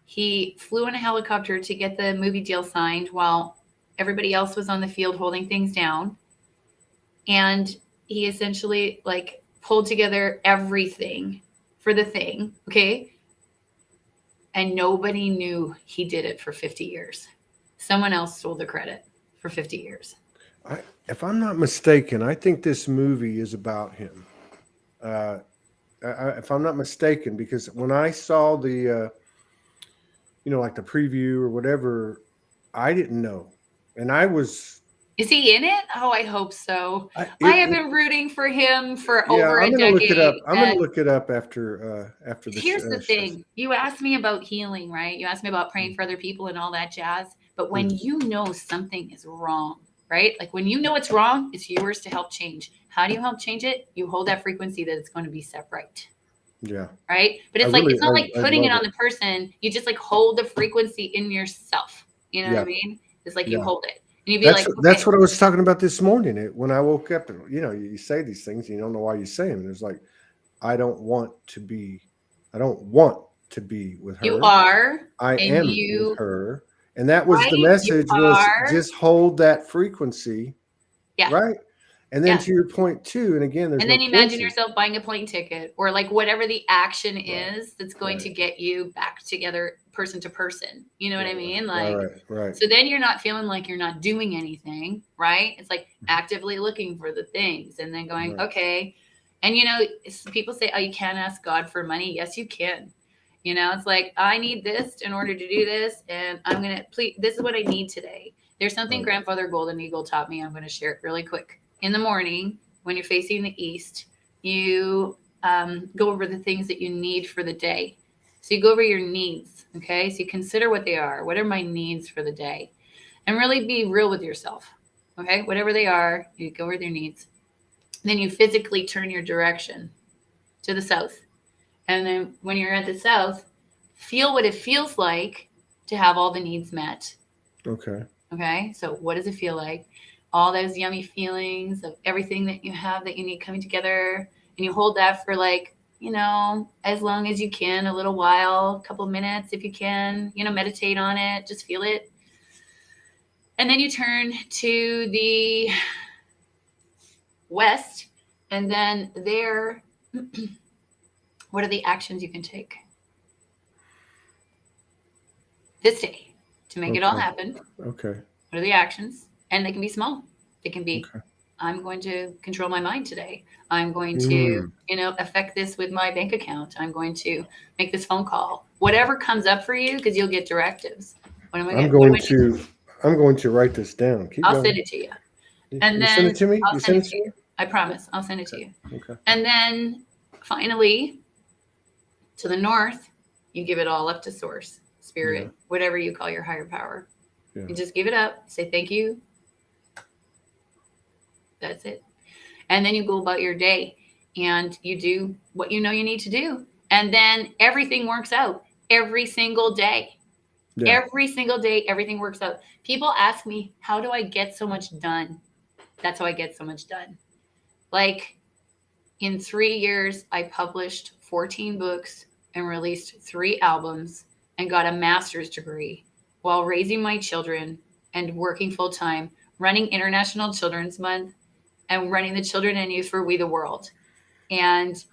He flew in a helicopter to get the movie deal signed while everybody else was on the field holding things down. And he essentially like pulled together everything for the thing. Okay. And nobody knew he did it for 50 years. Someone else stole the credit for 50 years. If I'm not mistaken, I think this movie is about him. If I'm not mistaken, because when I saw the, like the preview or whatever, I didn't know. And I was. Is he in it? Oh, I hope so. I have been rooting for him for over a decade. Look it up. I'm going to look it up after the. Here's the thing: you asked me about healing, right? You asked me about praying for other people and all that jazz. But when you know something is wrong, right? Like when you know it's wrong, it's yours to help change. How do you help change it? You hold that frequency that it's going to be set right. Yeah. Right. But it's it's not like putting it on the person. You just like hold the frequency in yourself. You know what I mean? It's like you hold it. And you'd be okay. That's what I was talking about this morning. When I woke up, and you say these things, and you don't know why you say them. And it's like, I don't want to be with her. You are. I am with her. And that was the message was just hold that frequency. Yeah. Right. And then to your point too, and again, and then imagine yourself buying a plane ticket or like whatever the action is that's going to get you back together person to person. You know what I mean? Like, right. So then you're not feeling like you're not doing anything, right? It's like actively looking for the things and then going, okay. And, people say, oh, you can't ask God for money. Yes, you can. It's like, I need this in order to do this. And I'm going to please, this is what I need today. There's something Grandfather Golden Eagle taught me. I'm going to share it really quick. In the morning, when you're facing the east, you go over the things that you need for the day. So you go over your needs, okay? So you consider what they are. What are my needs for the day? And really be real with yourself, okay? Whatever they are, you go over their needs. Then you physically turn your direction to the south. And then when you're at the south, feel what it feels like to have all the needs met. Okay. Okay, so what does it feel like? All those yummy feelings of everything that you have that you need coming together. And you hold that for as long as you can, a little while, a couple minutes if you can, meditate on it, just feel it. And then you turn to the west. And then there, what are the actions you can take this day to make it all happen? Okay. What are the actions? And they can be small. They can be, I'm going to control my mind today. I'm going to, affect this with my bank account. I'm going to make this phone call. Whatever comes up for you, because you'll get directives. I'm going to write this down. I'll send it to you. And then send it to me? I'll send it to you. I promise. I'll send it to you. Okay. And then finally, to the north, you give it all up to source, spirit, whatever you call your higher power. Yeah. You just give it up. Say thank you. That's it. And then you go about your day and you do what you know you need to do. And then everything works out every single day. Yeah. Every single day, everything works out. People ask me, how do I get so much done? That's how I get so much done. Like in 3 years, I published 14 books and released 3 albums and got a master's degree while raising my children and working full time, running International Children's Month and running the Children and Youth for We the World and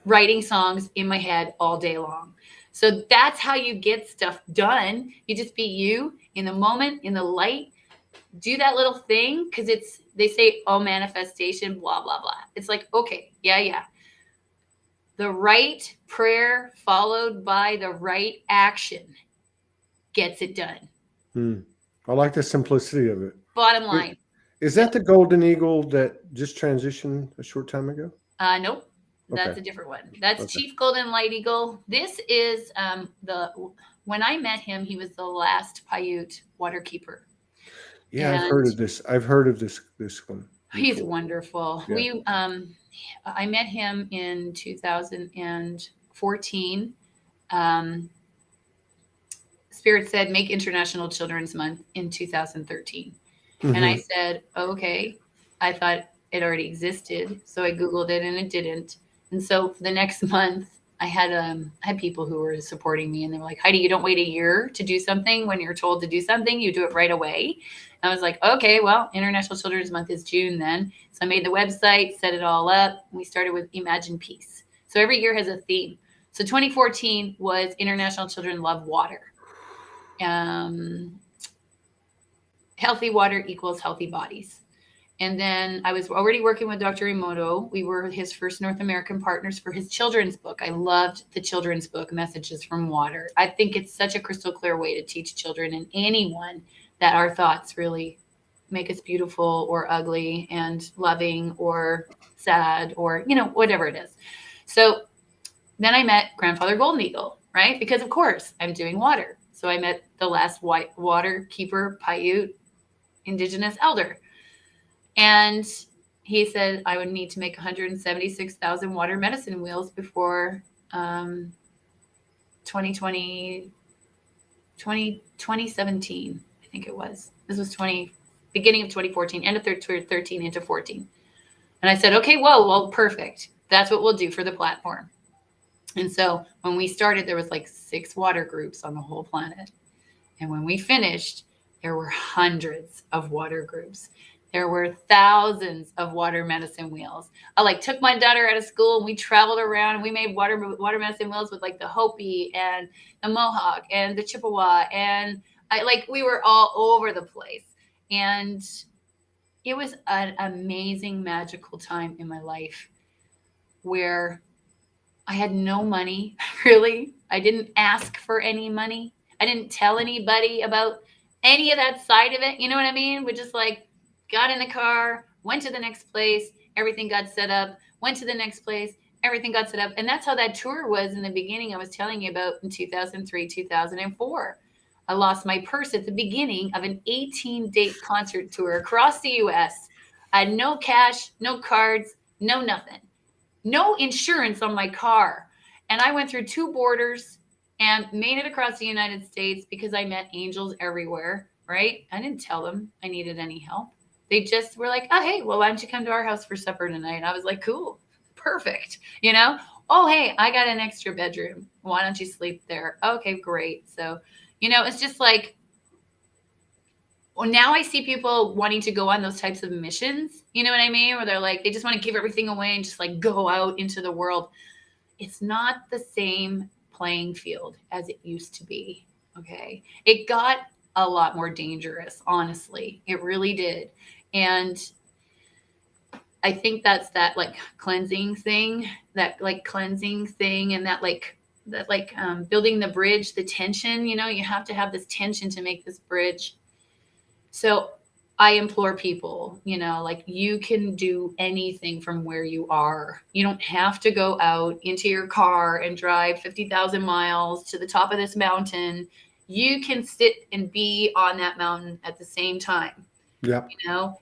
writing songs in my head all day long. So that's how you get stuff done. You just be you in the moment, in the light, do that little thing. Cause they say, oh, manifestation, blah, blah, blah. It's like, okay, yeah. The right prayer followed by the right action gets it done. I like the simplicity of it. Bottom line. Is that the Golden Eagle that just transitioned a short time ago? Nope. That's a different one. That's Chief Golden Light Eagle. This is when I met him, he was the last Paiute water keeper. Yeah, I've heard of this. I've heard of this one. He's wonderful. Yeah. I met him in 2014. Spirit said, make International Children's Month in 2013. Mm-hmm. And I said, okay. I thought it already existed. So I Googled it and it didn't. And so for the next month, I had people who were supporting me, and they were like, Heidi, you don't wait a year to do something. When you're told to do something, you do it right away. And I was like, okay, well, International Children's Month is June then. So I made the website, set it all up. We started with Imagine Peace. So every year has a theme. So 2014 was International Children Love Water. Healthy water equals healthy bodies. And then I was already working with Dr. Emoto. We were his first North American partners for his children's book. I loved the children's book, Messages from Water. I think it's such a crystal clear way to teach children and anyone that our thoughts really make us beautiful or ugly and loving or sad or, whatever it is. So then I met Grandfather Golden Eagle, right? Because, of course, I'm doing water. So I met the last white water keeper, Paiute, indigenous elder. And he said I would need to make 176,000 water medicine wheels before 2017, I think it was. This was beginning of 2014, end of 13 into 14. And I said, okay, well, perfect. That's what we'll do for the platform. And so when we started, there was like 6 water groups on the whole planet. And when we finished, there were hundreds of water groups. There were thousands of water medicine wheels. I took my daughter out of school and we traveled around and we made water medicine wheels with the Hopi and the Mohawk and the Chippewa. And we were all over the place. And it was an amazing, magical time in my life where I had no money, really. I didn't ask for any money. I didn't tell anybody about any of that side of it. You know what I mean? We just got in the car, went to the next place, everything got set up, went to the next place, everything got set up. And that's how that tour was in the beginning I was telling you about in 2003, 2004. I lost my purse at the beginning of an 18-date concert tour across the U.S. I had no cash, no cards, no nothing. No insurance on my car. And I went through 2 borders and made it across the United States because I met angels everywhere, right? I didn't tell them I needed any help. They just were like, oh, hey, well, why don't you come to our house for supper tonight? And I was like, cool, perfect. Oh, hey, I got an extra bedroom. Why don't you sleep there? Okay, great. So, it's just well, now I see people wanting to go on those types of missions. You know what I mean? Where they're they just want to give everything away and just go out into the world. It's not the same playing field as it used to be. Okay. It got a lot more dangerous, honestly. It really did. And I think that's that cleansing thing, and that building the bridge, the tension, you have to have this tension to make this bridge. So I implore people, you can do anything from where you are. You don't have to go out into your car and drive 50,000 miles to the top of this mountain. You can sit and be on that mountain at the same time. Yeah.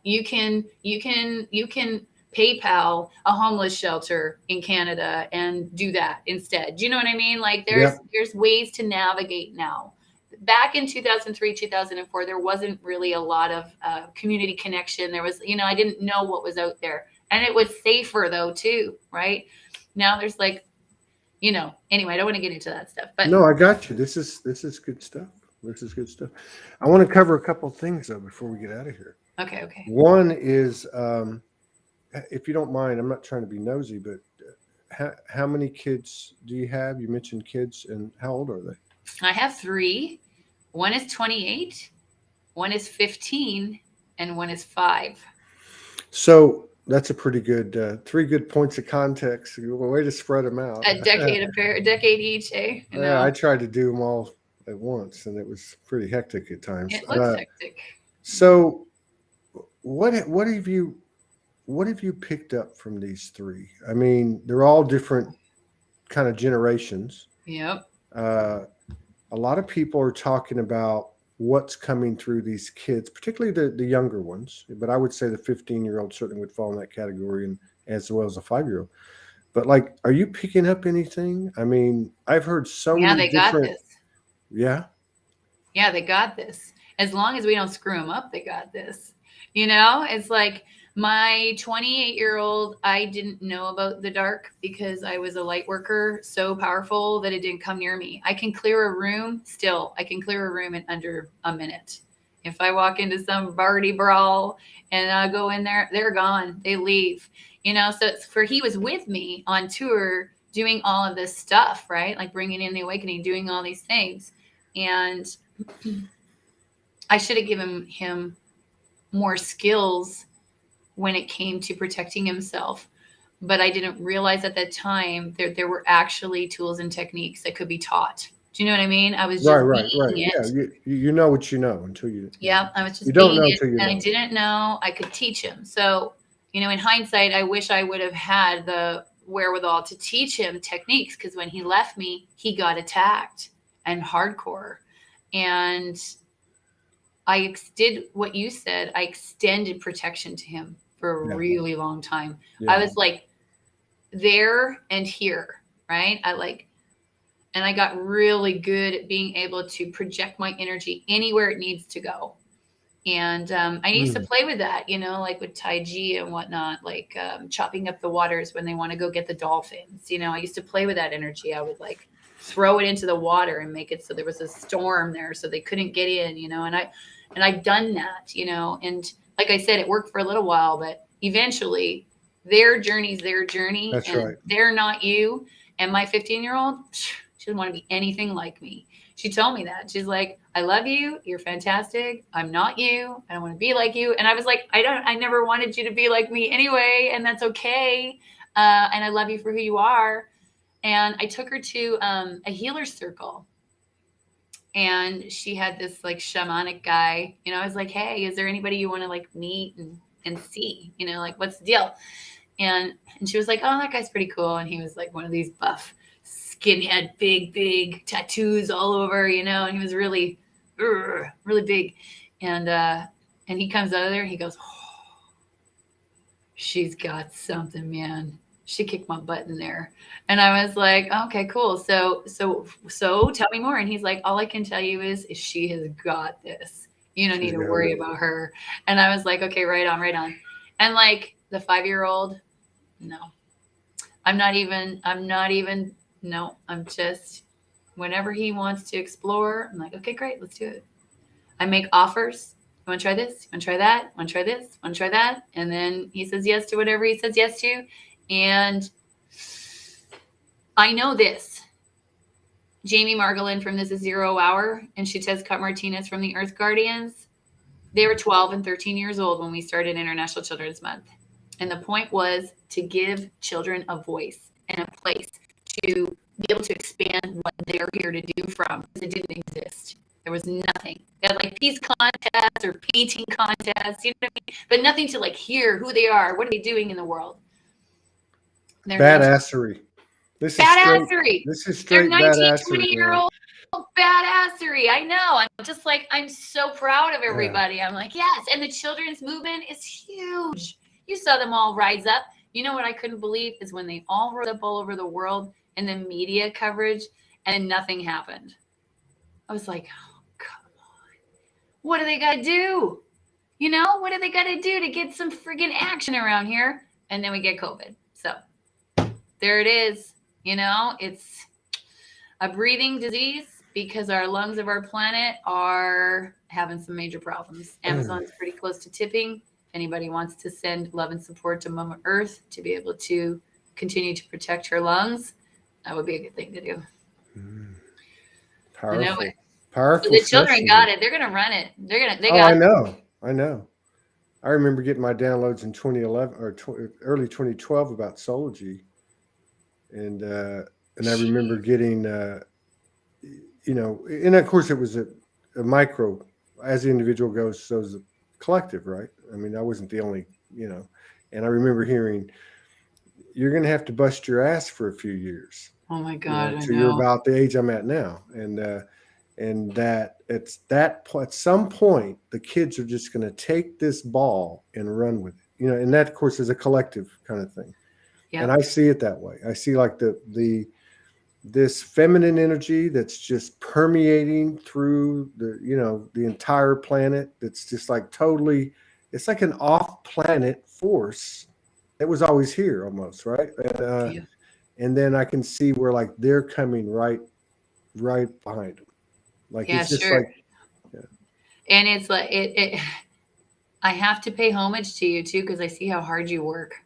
You can PayPal a homeless shelter in Canada and do that instead. Do you know what I mean? There's ways to navigate now. Back in 2003, 2004, there wasn't really a lot of community connection. There was, I didn't know what was out there. And it was safer, though, too, right? Now there's anyway, I don't want to get into that stuff. But no, I got you. This is good stuff. This is good stuff. I want to cover a couple of things, though, before we get out of here. Okay. One is, if you don't mind, I'm not trying to be nosy, but how many kids do you have? You mentioned kids, and how old are they? I have 3. One is 28, one is 15, and one is 5. So that's a pretty good 3 good points of context. A way to spread them out. A decade each, eh? Yeah, I tried to do them all at once, and it was pretty hectic at times. It looks hectic. So, what have you picked up from these 3? I mean, they're all different kind of generations. Yep. A lot of people are talking about what's coming through these kids, particularly the younger ones. But I would say the 15-year-old certainly would fall in that category, and as well as a 5-year-old. But are you picking up anything? I mean, I've heard so many different. Yeah, they got this. Yeah. Yeah, they got this. As long as we don't screw them up, they got this. You know, it's like my 28-year-old, I didn't know about the dark because I was a light worker so powerful that it didn't come near me. I can clear a room still. I can clear a room in under a minute. If I walk into some party brawl and I go in there, they're gone. They leave. You know, so it's for he was with me on tour doing all of this stuff, right? Like bringing in the awakening, doing all these things. And I should have given him more skills when it came to protecting himself. But I didn't realize at that time there were actually tools and techniques that could be taught. Do you know what I mean? I was just Right. being it. Yeah, you know what you know until you. Yeah, I was just you don't being know it, until you and know. I didn't know I could teach him. So, you know, in hindsight, I wish I would have had the wherewithal to teach him techniques, because when he left me, he got attacked and hardcore. And I did what you said. I extended protection to him for a Yeah. really long time. Yeah. I was like there and here, right? And I got really good at being able to project my energy anywhere it needs to go. And I used to play with that, you know, like with Tai Chi and whatnot, like chopping up the waters when they want to go get the dolphins. You know, I used to play with that energy. I would like throw it into the water and make it so there was a storm there so they couldn't get in, you know, and I've done that, you know, and like I said, it worked for a little while, but eventually their journey's their journey. That's and right. They're not you. And my 15-year-old, she doesn't want to be anything like me. She told me that. She's like, I love you. You're fantastic. I'm not you. I don't want to be like you. And I was like, I never wanted you to be like me anyway. And that's okay. And I love you for who you are. And I took her to a healer circle. And she had this like shamanic guy, you know, I was like, hey, is there anybody you want to like meet and see, you know, like what's the deal? And she was like, oh, that guy's pretty cool. And he was like one of these buff skinhead, big tattoos all over, you know, and he was really big. And he comes out of there and he goes, oh, she's got something, man. She kicked my butt in there. And I was like, okay, cool. So tell me more. And he's like, all I can tell you is she has got this. You don't need to worry about her. And I was like, okay, right on. And like the 5-year-old, no, I'm just, whenever he wants to explore, I'm like, okay, great, let's do it. I make offers. You want to try this? You want to try that? Want to try this? Want to try that? And then he says yes to whatever he says yes to. And I know this. Jamie Margolin from This Is Zero Hour and Chitez Cut Martinez from the Earth Guardians, they were 12 and 13 years old when we started International Children's Month. And the point was to give children a voice and a place to be able to expand what they're here to do from, because it didn't exist. There was nothing. They had like peace contests or painting contests, you know what I mean? But nothing to like hear who they are. What are they doing in the world? Badassery. This badassery. This is straight They're 19, badassery. 20-year-old badassery. I know. I'm so proud of everybody. Yeah. I'm like, yes. And the children's movement is huge. You saw them all rise up. You know what I couldn't believe is when they all rose up all over the world in the media coverage and nothing happened. I was like, oh, come on. What do they got to do? You know, what do they got to do to get some friggin' action around here? And then we get COVID. So there it is. You know, it's a breathing disease because our lungs of our planet are having some major problems. Amazon's pretty close to tipping. If anybody wants to send love and support to Mama Earth to be able to continue to protect her lungs, that would be a good thing to do. Powerful. You know it. Powerful. So the children got it. They're going to run it. I know. I remember getting my downloads in 2011 or early 2012 about Soulogy. And I remember getting, you know, and of course it was a micro, as the individual goes, so is the collective, right? I mean, I wasn't the only, you know, and I remember hearing, you're going to have to bust your ass for a few years. Oh my God. You know, so you're about the age I'm at now. And that at some point, the kids are just going to take this ball and run with it, you know, and that of course is a collective kind of thing. Yep. And I see it that way. I see like the this feminine energy that's just permeating through the entire planet. That's just like totally, it's like an off-planet force that was always here almost, right? Yeah. And then I can see where like they're coming right behind them. Like Yeah, it's just sure. like, yeah. And it's like I have to pay homage to you too, because I see how hard you work.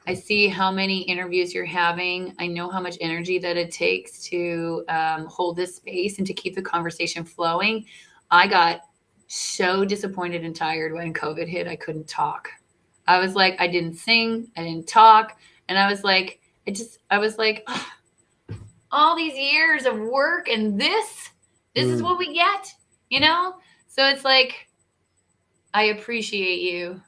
I see how many interviews you're having. I know how much energy that it takes to hold this space and to keep the conversation flowing. I got so disappointed and tired when COVID hit. I couldn't talk. I was like, I didn't sing, I didn't talk. And I was like, "Ugh, all these years of work and this is what we get, you know? So it's like, I appreciate you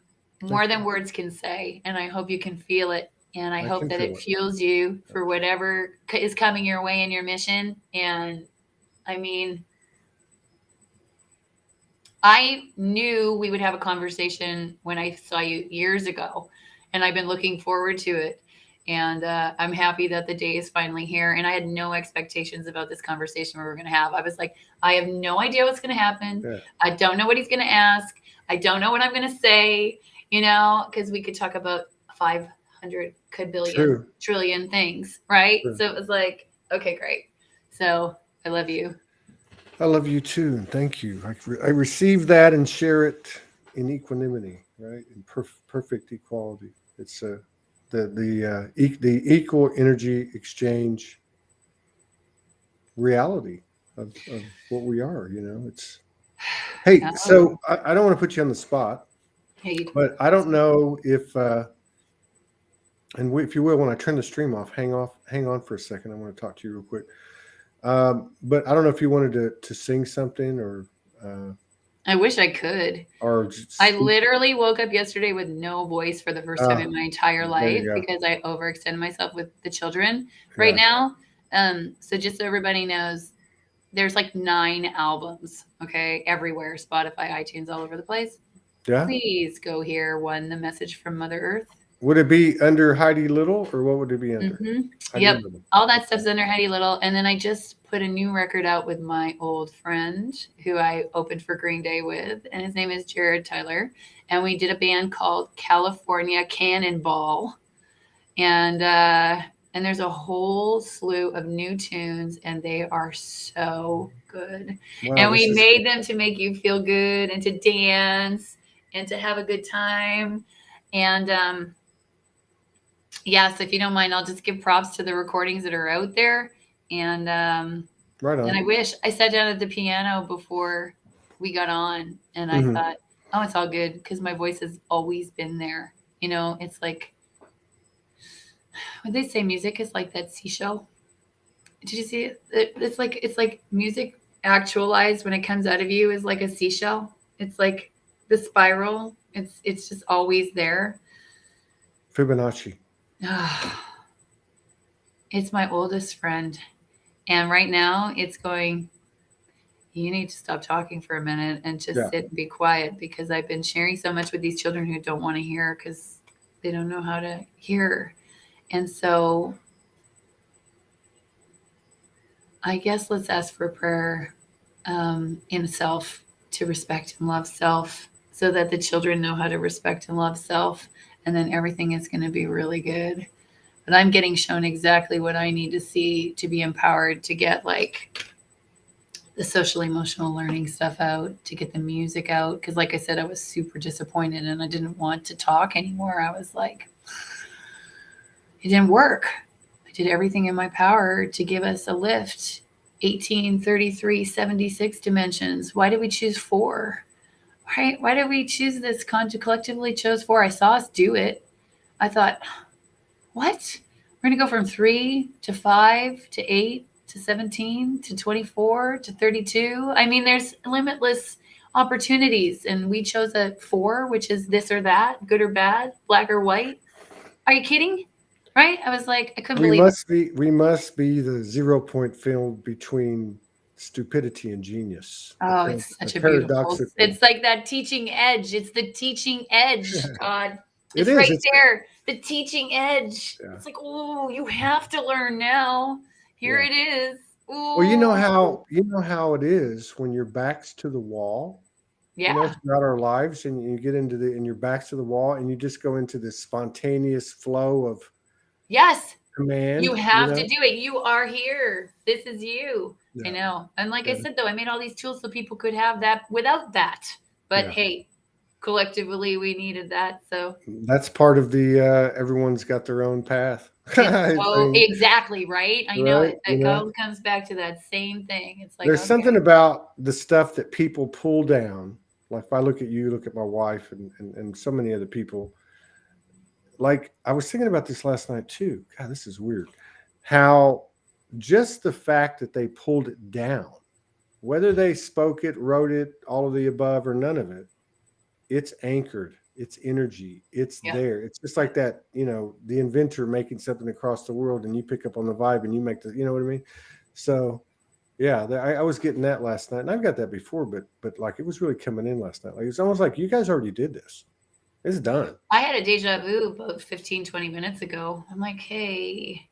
more than words can say. And I hope you can feel it. And I hope can that feel it fuels you for whatever is coming your way in your mission. And I mean, I knew we would have a conversation when I saw you years ago, and I've been looking forward to it. And I'm happy that the day is finally here. And I had no expectations about this conversation we were going to have. I was like, I have no idea what's going to happen. Yeah. I don't know what he's going to ask. I don't know what I'm going to say, because we could talk about 500 True. trillion things, right? True. So it was like, okay, great. So I love you. I love you too, and thank you. I receive that and share it in equanimity, right? In perfect equality. It's the equal energy exchange reality of what we are. It's hey. So I don't want to put you on the spot, but I don't know if if you will, when I turn the stream off, hang on for a second. I want to talk to you real quick. But I don't know if you wanted to sing something or. I wish I could. Or I literally woke up yesterday with no voice for the first time in my entire life because I overextended myself with the children right now. So just so everybody knows, there's like 9 albums, okay, everywhere, Spotify, iTunes, all over the place. Yeah. Please go hear one, The Message from Mother Earth. Would it be under Heidi Little, or what would it be under? Mm-hmm. Yep. Little. All that stuff's under Heidi Little. And then I just put a new record out with my old friend who I opened for Green Day with, and his name is Jared Tyler. And we did a band called California Cannonball. And there's a whole slew of new tunes, and they are so good. Wow, and we made them to make you feel good and to dance and to have a good time. And yes, if you don't mind, I'll just give props to the recordings that are out there. And right on. And I wish I sat down at the piano before we got on, and I thought, oh, it's all good, because my voice has always been there. It's like, when they say music is like that seashell. Did you see it? It's like music actualized when it comes out of you is like a seashell. It's like the spiral. It's just always there. Fibonacci. It's my oldest friend. And right now it's going, you need to stop talking for a minute and just sit and be quiet, because I've been sharing so much with these children who don't want to hear because they don't know how to hear. And so I guess let's ask for prayer in self, to respect and love self, so that the children know how to respect and love self. And then everything is going to be really good. But I'm getting shown exactly what I need to see to be empowered to get like the social emotional learning stuff out, to get the music out. Because like I said, I was super disappointed and I didn't want to talk anymore. I was like, it didn't work. I did everything in my power to give us a lift. 18, 33, 76 dimensions. Why did we choose 4? Right? Why did we choose this? Collectively chose 4. I saw us do it. I thought, what? We're going to go from 3 to 5 to 8 to 17 to 24 to 32. I mean, there's limitless opportunities. And we chose a 4, which is this or that, good or bad, black or white. Are you kidding? Right? I was like, I couldn't believe it. We must be the 0 point field between stupidity and genius. Oh, it's such a beautiful. It's like that teaching edge. It's the teaching edge, Todd. It's right there. The teaching edge. Yeah. It's like, oh, you have to learn now. Here it is. Ooh. Well, you know how it is when your back's to the wall. Yeah. You know, throughout our lives, and you get into and your back's to the wall, and you just go into this spontaneous flow of yes. command. You have to do it. You are here. This is you. Yeah. I know. And like I said, though, I made all these tools so people could have that without that. But hey, collectively, we needed that. So that's part of the everyone's got their own path. So exactly, right? I know Right, it all comes back to that same thing. It's like there's something about the stuff that people pull down. Like if I look at you, look at my wife, and so many other people. Like I was thinking about this last night too. God, this is weird. How just the fact that they pulled it down, whether they spoke it, wrote it, all of the above, or none of it, it's anchored. It's energy. It's there. It's just like that, the inventor making something across the world, and you pick up on the vibe and you make the, you know what I mean? So yeah, I was getting that last night, and I've got that before, but like it was really coming in last night. Like it's almost like you guys already did this. It's done. I had a deja vu about 15, 20 minutes ago. I'm like, hey,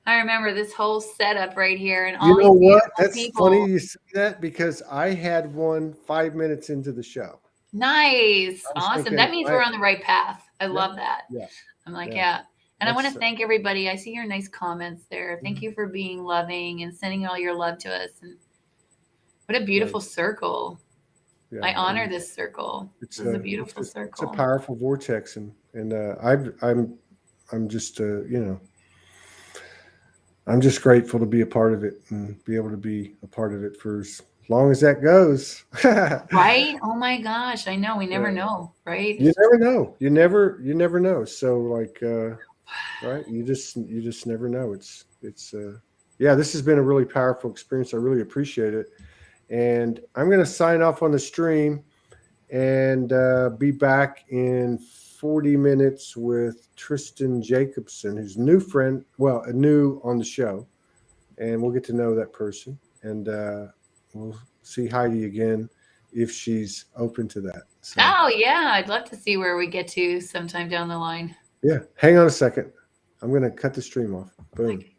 I remember this whole setup right here. And all you know what? That's people. Funny you say that, because I had one 5 minutes into the show. Nice. Awesome. Thinking, that means we're on the right path. I love that. Yeah. I'm like, yeah. And I want to thank everybody. I see your nice comments there. Thank you for being loving and sending all your love to us. And what a beautiful circle. Yeah, I honor this circle. It's a beautiful circle. It's a powerful vortex, and I'm just I'm just grateful to be a part of it and be able to be a part of it for as long as that goes. Right? Oh my gosh! I know. We never know, right? You never know. You never know. So like, right? You just never know. It's this has been a really powerful experience. I really appreciate it. And I'm going to sign off on the stream and be back in 40 minutes with Tristan Jacobson, who's a new on the show. And we'll get to know that person. And we'll see Heidi again if she's open to that. So, oh, yeah. I'd love to see where we get to sometime down the line. Yeah. Hang on a second. I'm going to cut the stream off. Boom. Okay.